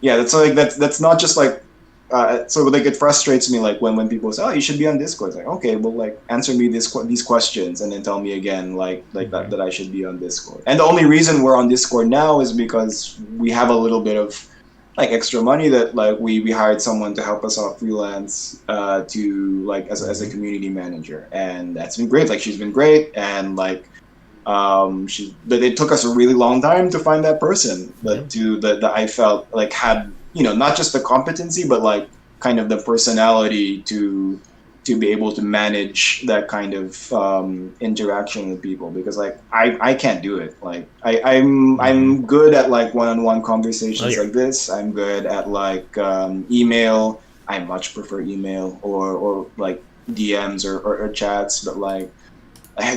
that's not just like so like it frustrates me like when people say, oh, you should be on Discord. It's like, okay, well, like answer me these questions and then tell me again like that I should be on Discord. And the only reason we're on Discord now is because we have a little bit of like extra money that like we hired someone to help us out freelance to like as a community manager, and that's been great. Like she's been great, and like but it took us a really long time to find that person that I felt like had, you know, not just the competency but like kind of the personality to be able to manage that kind of interaction with people, because like I can't do it. Like I'm good at like one-on-one conversations like this. I'm good at like email. I much prefer email or like DMs or chats, but like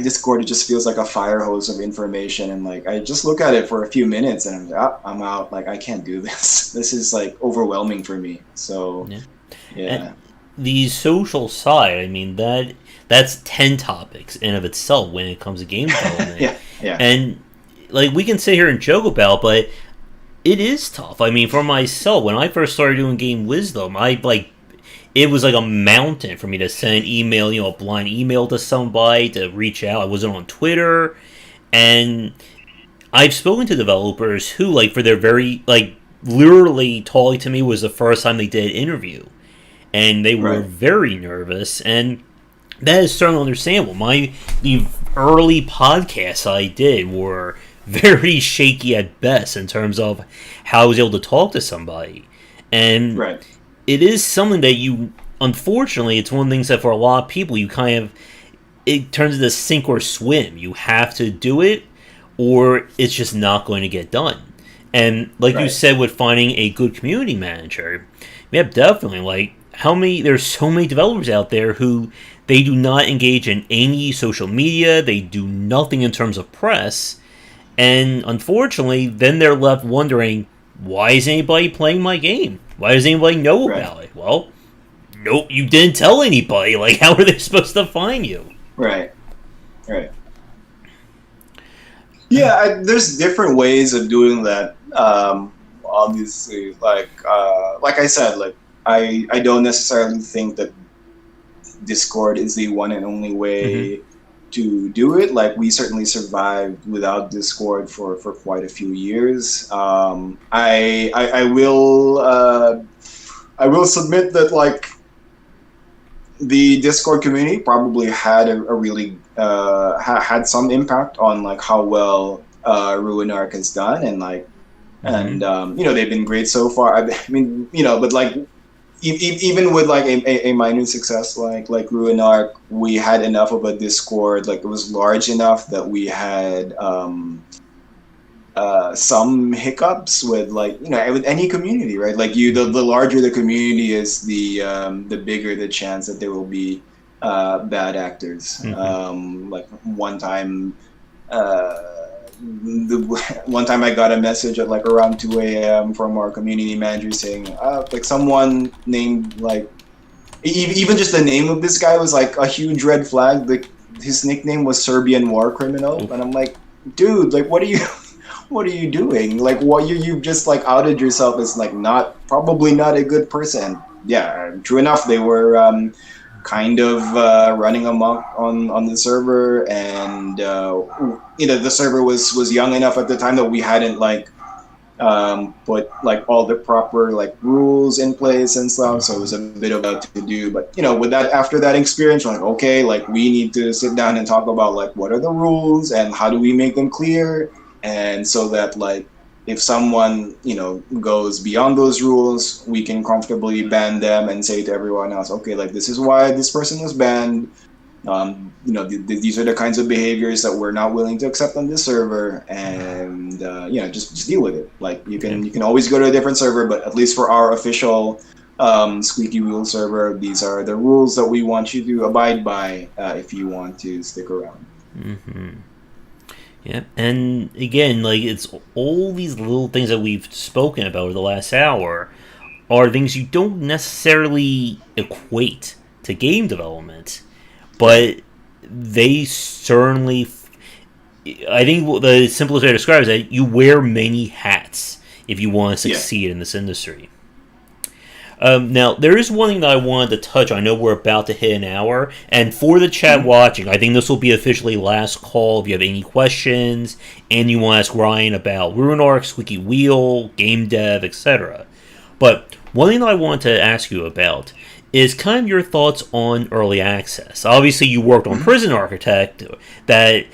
Discord, it just feels like a fire hose of information, and like I just look at it for a few minutes and I'm like, oh, I'm out. Like I can't do this. This is like overwhelming for me. So yeah. And the social side, I mean, that's 10 topics in of itself when it comes to game development. Yeah. And like we can sit here and joke about, but it is tough. I mean, for myself, when I first started doing game wisdom, it was like a mountain for me to send an email, you know, a blind email to somebody, to reach out. I wasn't on Twitter. And I've spoken to developers who, like, for their very, like, literally talking to me was the first time they did an interview. And they were very nervous. And that is certainly understandable. The early podcasts I did were very shaky at best in terms of how I was able to talk to somebody. And it is something that unfortunately, it's one of the things that for a lot of people, it turns into sink or swim. You have to do it, or it's just not going to get done. And like you said, with finding a good community manager, yeah, definitely. Like, there's so many developers out there who they do not engage in any social media, they do nothing in terms of press, and unfortunately, then they're left wondering, why is anybody playing my game? Why does anybody know about it? Well, nope, you didn't tell anybody. Like, how are they supposed to find you? Right. Yeah, there's different ways of doing that. Obviously, like I said, like I don't necessarily think that Discord is the one and only way to do it. Like we certainly survived without Discord for quite a few years. I will submit that like the Discord community probably had a really had some impact on like how well Ruinarch has done, and like and you know, they've been great so far. I mean, you know, but like even with like a minor success like Ruinarch, we had enough of a Discord, like it was large enough that we had some hiccups with, like, you know, with any community, right? Like the larger the community is, the bigger the chance that there will be bad actors. Like one time I got a message at like around 2 a.m. from our community manager saying like someone named, like, even just the name of this guy was like a huge red flag. Like his nickname was Serbian War Criminal, and I'm like, dude, like what are you doing? Like what you've just like outed yourself as like probably not a good person. Yeah, true enough, they were kind of running amok on the server, and you know, the server was young enough at the time that we hadn't like put like all the proper like rules in place and stuff, so it was a bit of a to do. But you know, with that, after that experience, we're like, okay, like we need to sit down and talk about like what are the rules and how do we make them clear, and so that like if someone, you know, goes beyond those rules, we can comfortably ban them and say to everyone else, okay, like this is why this person was banned. You know, these are the kinds of behaviors that we're not willing to accept on this server, and you know, just deal with it. Like you can always go to a different server, but at least for our official Squeaky Wheel server, these are the rules that we want you to abide by if you want to stick around. Yeah, and again, like, it's all these little things that we've spoken about over the last hour are things you don't necessarily equate to game development, Right. but they certainly. I think the simplest way to describe it is that you wear many hats if you want to Yeah. succeed in this industry. Now, there is one thing that I wanted to touch on. I know we're about to hit an hour, and for the chat Mhm. watching, I think this will be officially last call. If you have any questions and you want to ask Ryan about Ruinarch, Squeaky Wheel, game dev, etc. But one thing that I wanted to ask you about is kind of your thoughts on early access. Obviously, you worked on Mhm. Prison Architect. That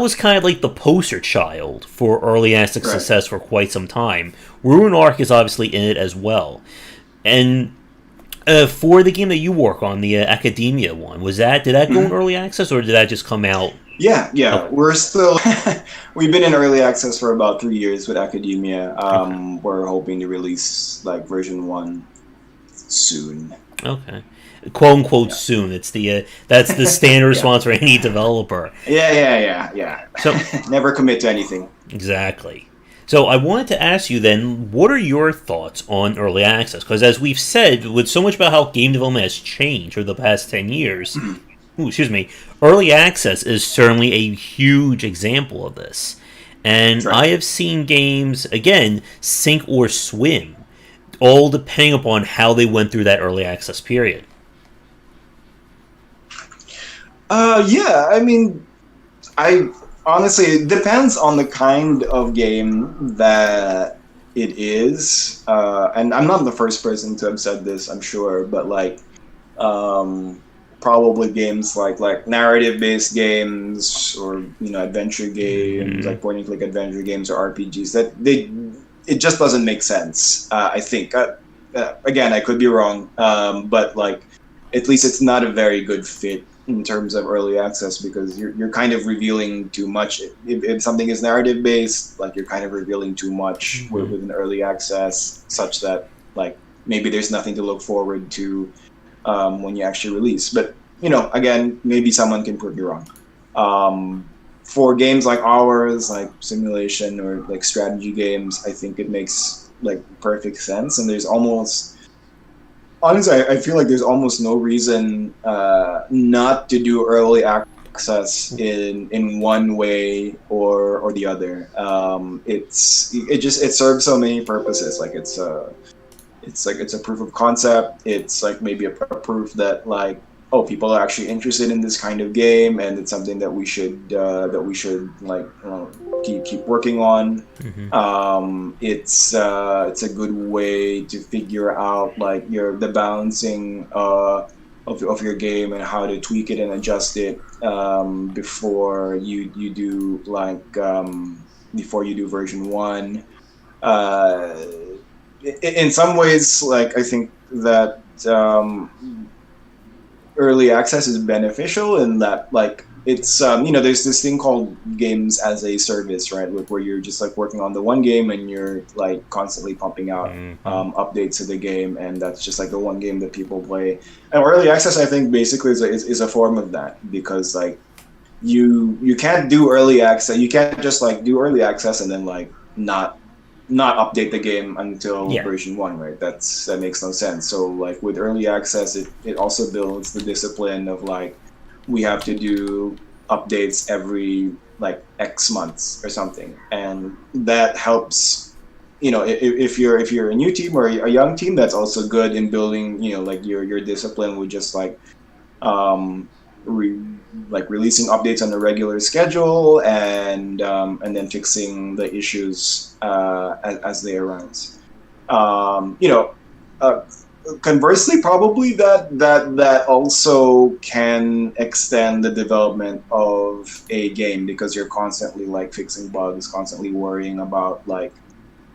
was kind of like the poster child for early access Right. success for quite some time. Ruinarch is obviously in it as well. And for the game that you work on, the Academia one, did that go in Mhm. early access or did that just come out? Yeah, yeah, Okay, we're still we've been in early access for about 3 years with Academia. okay, We're hoping to release like version one soon. okay. "Quote unquote" Yeah, soon. It's the that's the standard yeah, response for any developer. yeah. So Never commit to anything. exactly. So I wanted to ask you then, what are your thoughts on early access? Because as we've said, with so much about how game development has changed over the past 10 years, excuse me, early access is certainly a huge example of this. And Right. I have seen games, again, sink or swim, all depending upon how they went through that early access period. Yeah. I mean, I honestly, it depends on the kind of game that it is. And I'm not the first person to have said this, I'm sure, but like, um, probably games like narrative based games or adventure games Mm-hmm. like point and click adventure games or RPGs that they it just doesn't make sense. I think again I could be wrong, but like at least it's not a very good fit in terms of early access because you're kind of revealing too much. If something is narrative based, like you're kind of revealing too much Mm-hmm. with an early access, such that like maybe there's nothing to look forward to when you actually release. But again, maybe someone can prove me wrong. For games like ours, like simulation or like strategy games, I think it makes like perfect sense. And there's almost honestly, I feel like there's almost no reason not to do early access in one way or the other. It serves so many purposes. Like it's a proof of concept. It's like maybe a proof that like people are actually interested in this kind of game, and it's something that we should like keep working on. Mm-hmm. It's a good way to figure out like the balancing of your game and how to tweak it and adjust it before you do like before you do version one. Uh, in some ways, like I think that early access is beneficial in that like it's there's this thing called games as a service, right? Where you're just like working on the one game and you're like constantly pumping out Mm-hmm. updates to the game, and that's just like the one game that people play. And early access, I think, basically is a form of that because like you can't do early access. You can't just like do early access and then like not update the game until Yeah. version one, right? That makes no sense. So like with early access, it also builds the discipline of like we have to do updates every like X months or something, and that helps. If you're a new team or a young team, that's also good in building like your discipline with just like um, re- like releasing updates on a regular schedule and then fixing the issues as they arise. Um, you know, uh, Conversely, probably that also can extend the development of a game because you're constantly like fixing bugs, constantly worrying about like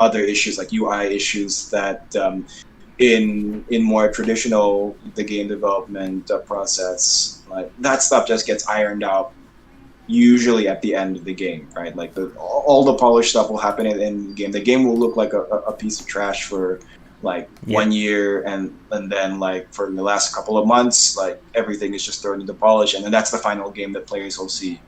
other issues like UI issues that in more traditional the game development process, like that stuff just gets ironed out usually at the end of the game, right? Like all the polished stuff will happen in the game. The game will look like a piece of trash for like Yeah. 1 year, and then like for the last couple of months, like everything is just thrown into polish, and then that's the final game that players will see.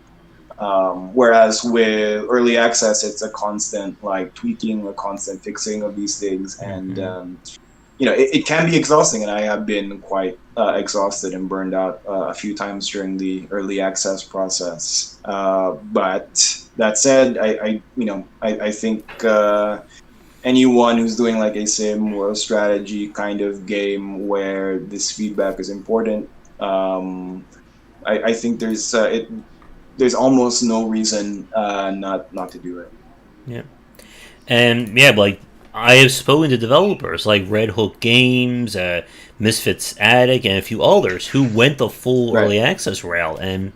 Whereas with early access, it's a constant like tweaking, a constant fixing of these things, and Mm-hmm. it can be exhausting, and I have been quite exhausted and burned out a few times during the early access process. But that said, I think anyone who's doing like a sim or a strategy kind of game where this feedback is important, I think there's almost no reason not to do it. Yeah. And yeah, like I have spoken to developers like Red Hook Games, Misfits Attic, and a few others who went the full Right. early access route, and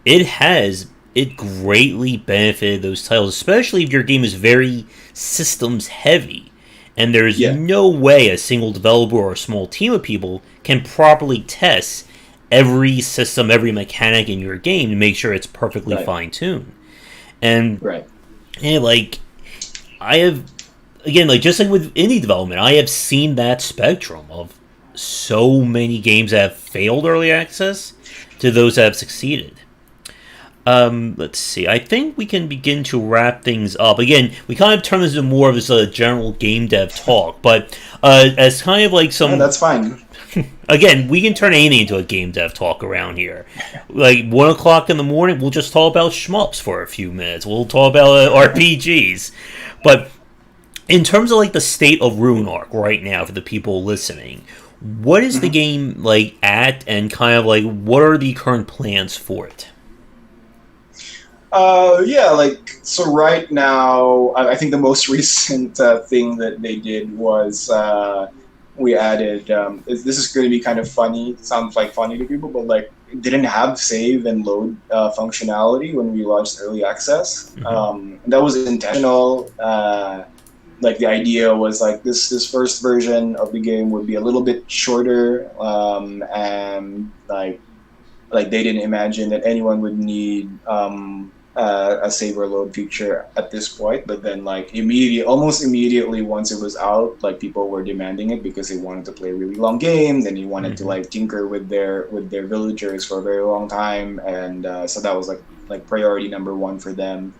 it greatly benefited those titles, especially if your game is very systems heavy, and there's Yeah. no way a single developer or a small team of people can properly test every system, every mechanic in your game to make sure it's perfectly Right. fine tuned. And Right. yeah, like I have again, like just like with indie development, I have seen that spectrum of so many games that have failed early access to those that have succeeded. Let's see. I think we can begin to wrap things up. Again, we kind of turn this into more of this general game dev talk, but as kind of like Yeah, some that's fine. again, we can turn anything into a game dev talk around here. Like 1 o'clock in the morning, we'll just talk about shmups for a few minutes. We'll talk about RPGs, but in terms of like the state of Ruinarch right now for the people listening, what is the Mhm. game like at, and kind of like what are the current plans for it? Yeah, like so. Right now, I think the most recent thing that they did was we added. This is going to be kind of funny. Sounds like funny to people, but like it didn't have save and load functionality when we launched early access. Mm-hmm. And that was intentional. Like the idea was like this first version of the game would be a little bit shorter, and like they didn't imagine that anyone would need a save or load feature at this point. But then like almost immediately once it was out, like people were demanding it because they wanted to play really long games and they wanted to Mm-hmm. like tinker with their villagers for a very long time, and so that was like priority number one for them.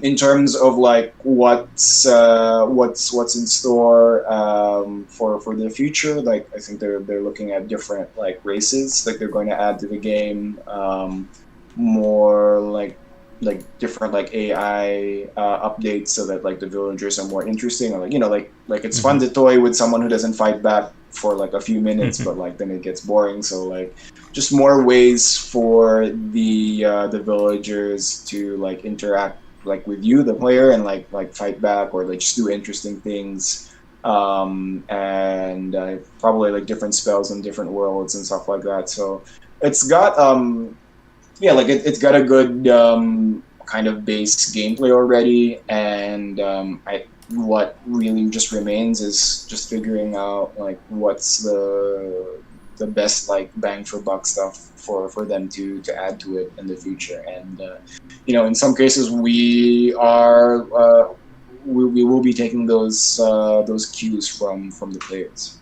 In terms of like what's in store for the future, like I think they're looking at different like races, like they're going to add to the game, more like different like AI updates so that like the villagers are more interesting, or like like it's fun to toy with someone who doesn't fight back for like a few minutes, Mm-hmm. but like then it gets boring. So like just more ways for the villagers to like interact like with you, the player, and like fight back or like just do interesting things. And probably like different spells in different worlds and stuff like that. So it's got yeah, like it's got a good kind of base gameplay already, and I what really just remains is just figuring out like what's the best like bang for buck stuff for them to add to it in the future. And in some cases we will be taking those cues from the players.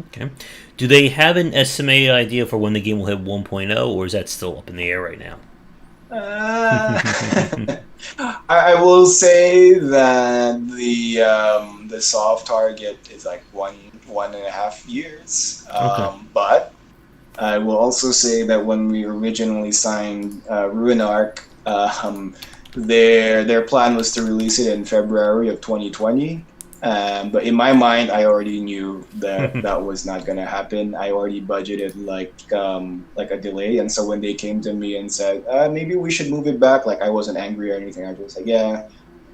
Okay. Do they have an estimated idea for when the game will hit 1.0, or is that still up in the air right now? Uh, I will say that the soft target is like 1.5 years. Okay. But I will also say that when we originally signed Ruinarch, their plan was to release it in February of 2020. But in my mind, I already knew that that was not gonna happen. I already budgeted like a delay, and so when they came to me and said maybe we should move it back, like I wasn't angry or anything. I was just like, yeah,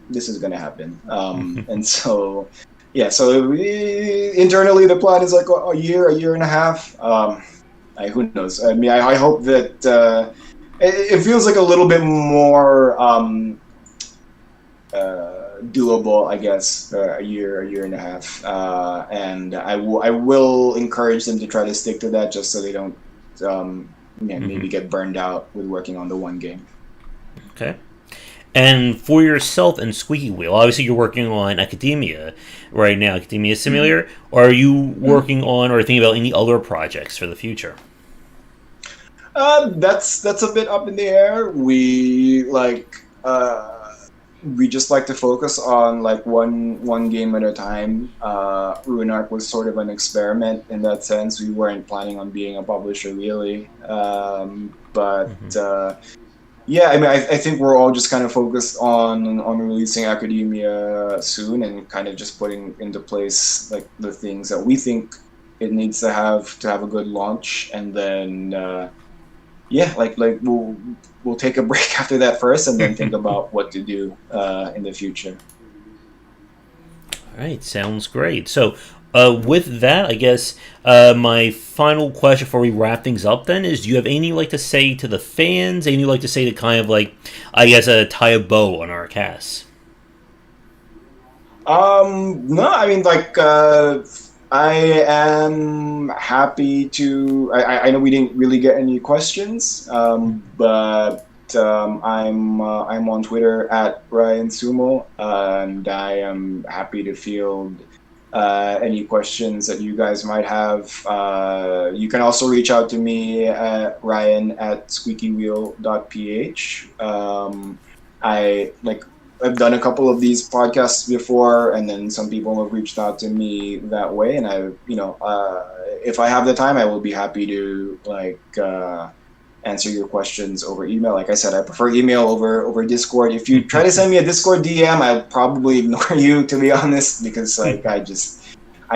this is gonna happen. And so yeah, so internally the plan is like a year and a half. Who knows? I mean, I hope that it feels like a little bit more doable, I guess. A year and a half, and I will encourage them to try to stick to that, just so they don't maybe get burned out with working on the one game. Okay. And for yourself and Squeaky Wheel, obviously you're working on Academia right now, Academia Simulator. Or are you working on or thinking about any other projects for the future? That's a bit up in the air. We like we just like to focus on like one game at a time. Ruinarch was sort of an experiment in that sense. We weren't planning on being a publisher really, but yeah, I mean, I think we're all just kind of focused on releasing Academia soon and kind of just putting into place like the things that we think it needs to have a good launch, and then yeah, like we'll take a break after that first, and then think about what to do in the future. All right, sounds great. So, with that, I guess my final question before we wrap things up then is: do you have anything you'd like to say to the fans? Anything you'd like to say to kind of like, I guess, tie a bow on our cast? No, I mean, like, I am happy to. I know we didn't really get any questions, but I'm on Twitter at Ryan Sumo, and I am happy to field any questions that you guys might have. You can also reach out to me at Ryan at squeakywheel.ph. I've done a couple of these podcasts before, and then some people have reached out to me that way. And if I have the time, I will be happy to answer your questions over email. Like I said, I prefer email over Discord. If you try to send me a Discord DM, I'll probably ignore you, to be honest, because like I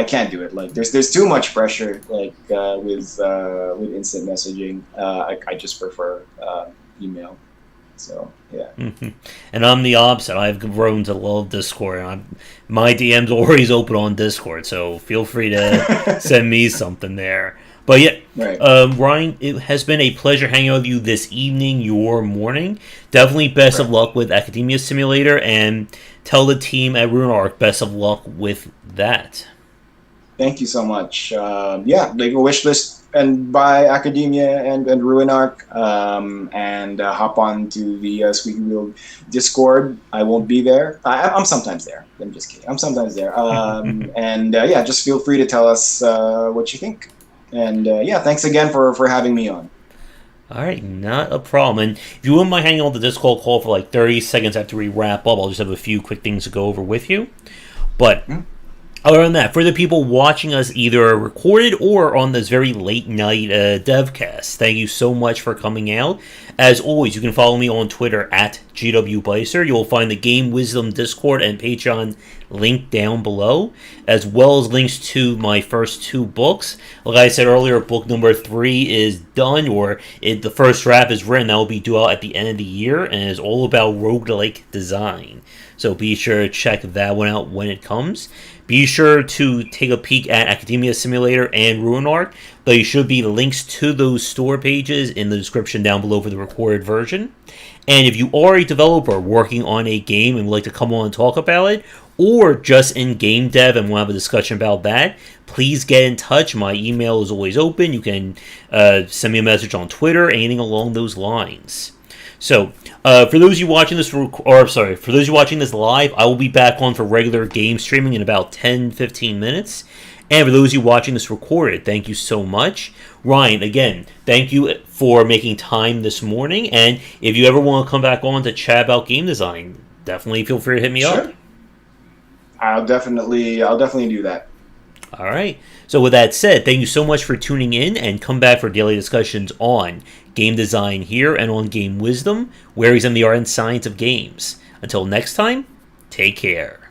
can't do it. Like there's too much pressure with instant messaging. I just prefer email. So yeah. And I'm the opposite. I've grown to love Discord. My DM's always open on Discord, so feel free to send me something there. But yeah, right. Ryan, it has been a pleasure hanging out with you this evening, your morning. Definitely best of luck with Academia Simulator, and tell the team at Ruinarch best of luck with that. Thank you so much. Yeah, like a wish list and buy Academia and Ruinarch, and hop on to the Squeaky Wheel Discord. I won't be there. I'm sometimes there. I'm just kidding. I'm sometimes there. And yeah, just feel free to tell us what you think. And yeah, thanks again for having me on. All right, not a problem. And if you wouldn't mind hanging on the Discord call for like 30 seconds after we wrap up, I'll just have a few quick things to go over with you. But other than that, for the people watching us either recorded or on this very late night devcast, thank you so much for coming out. As always, you can follow me on Twitter at GWBicer. You'll find the Game Wisdom Discord and Patreon link down below, as well as links to my first 2 books. Like I said earlier, book number 3 is done, or the first draft is written. That will be due out at the end of the year, and is all about roguelike design. So be sure to check that one out when it comes. Be sure to take a peek at Academia Simulator and Ruinarch. There should be links to those store pages in the description down below for the recorded version. And if you are a developer working on a game and would like to come on and talk about it, or just in game dev and want to have a discussion about that, please get in touch. My email is always open. You can send me a message on Twitter, anything along those lines. So, for those of you watching this, for those of you watching this live, I will be back on for regular game streaming in about 10-15 minutes. And for those of you watching this recorded, thank you so much. Ryan, again, thank you for making time this morning. And if you ever want to come back on to chat about game design, definitely feel free to hit me up. I'll definitely do that. All right. So with that said, thank you so much for tuning in, and come back for daily discussions on game design here and on Game Wisdom, where he's in the art and science of games. Until next time, take care.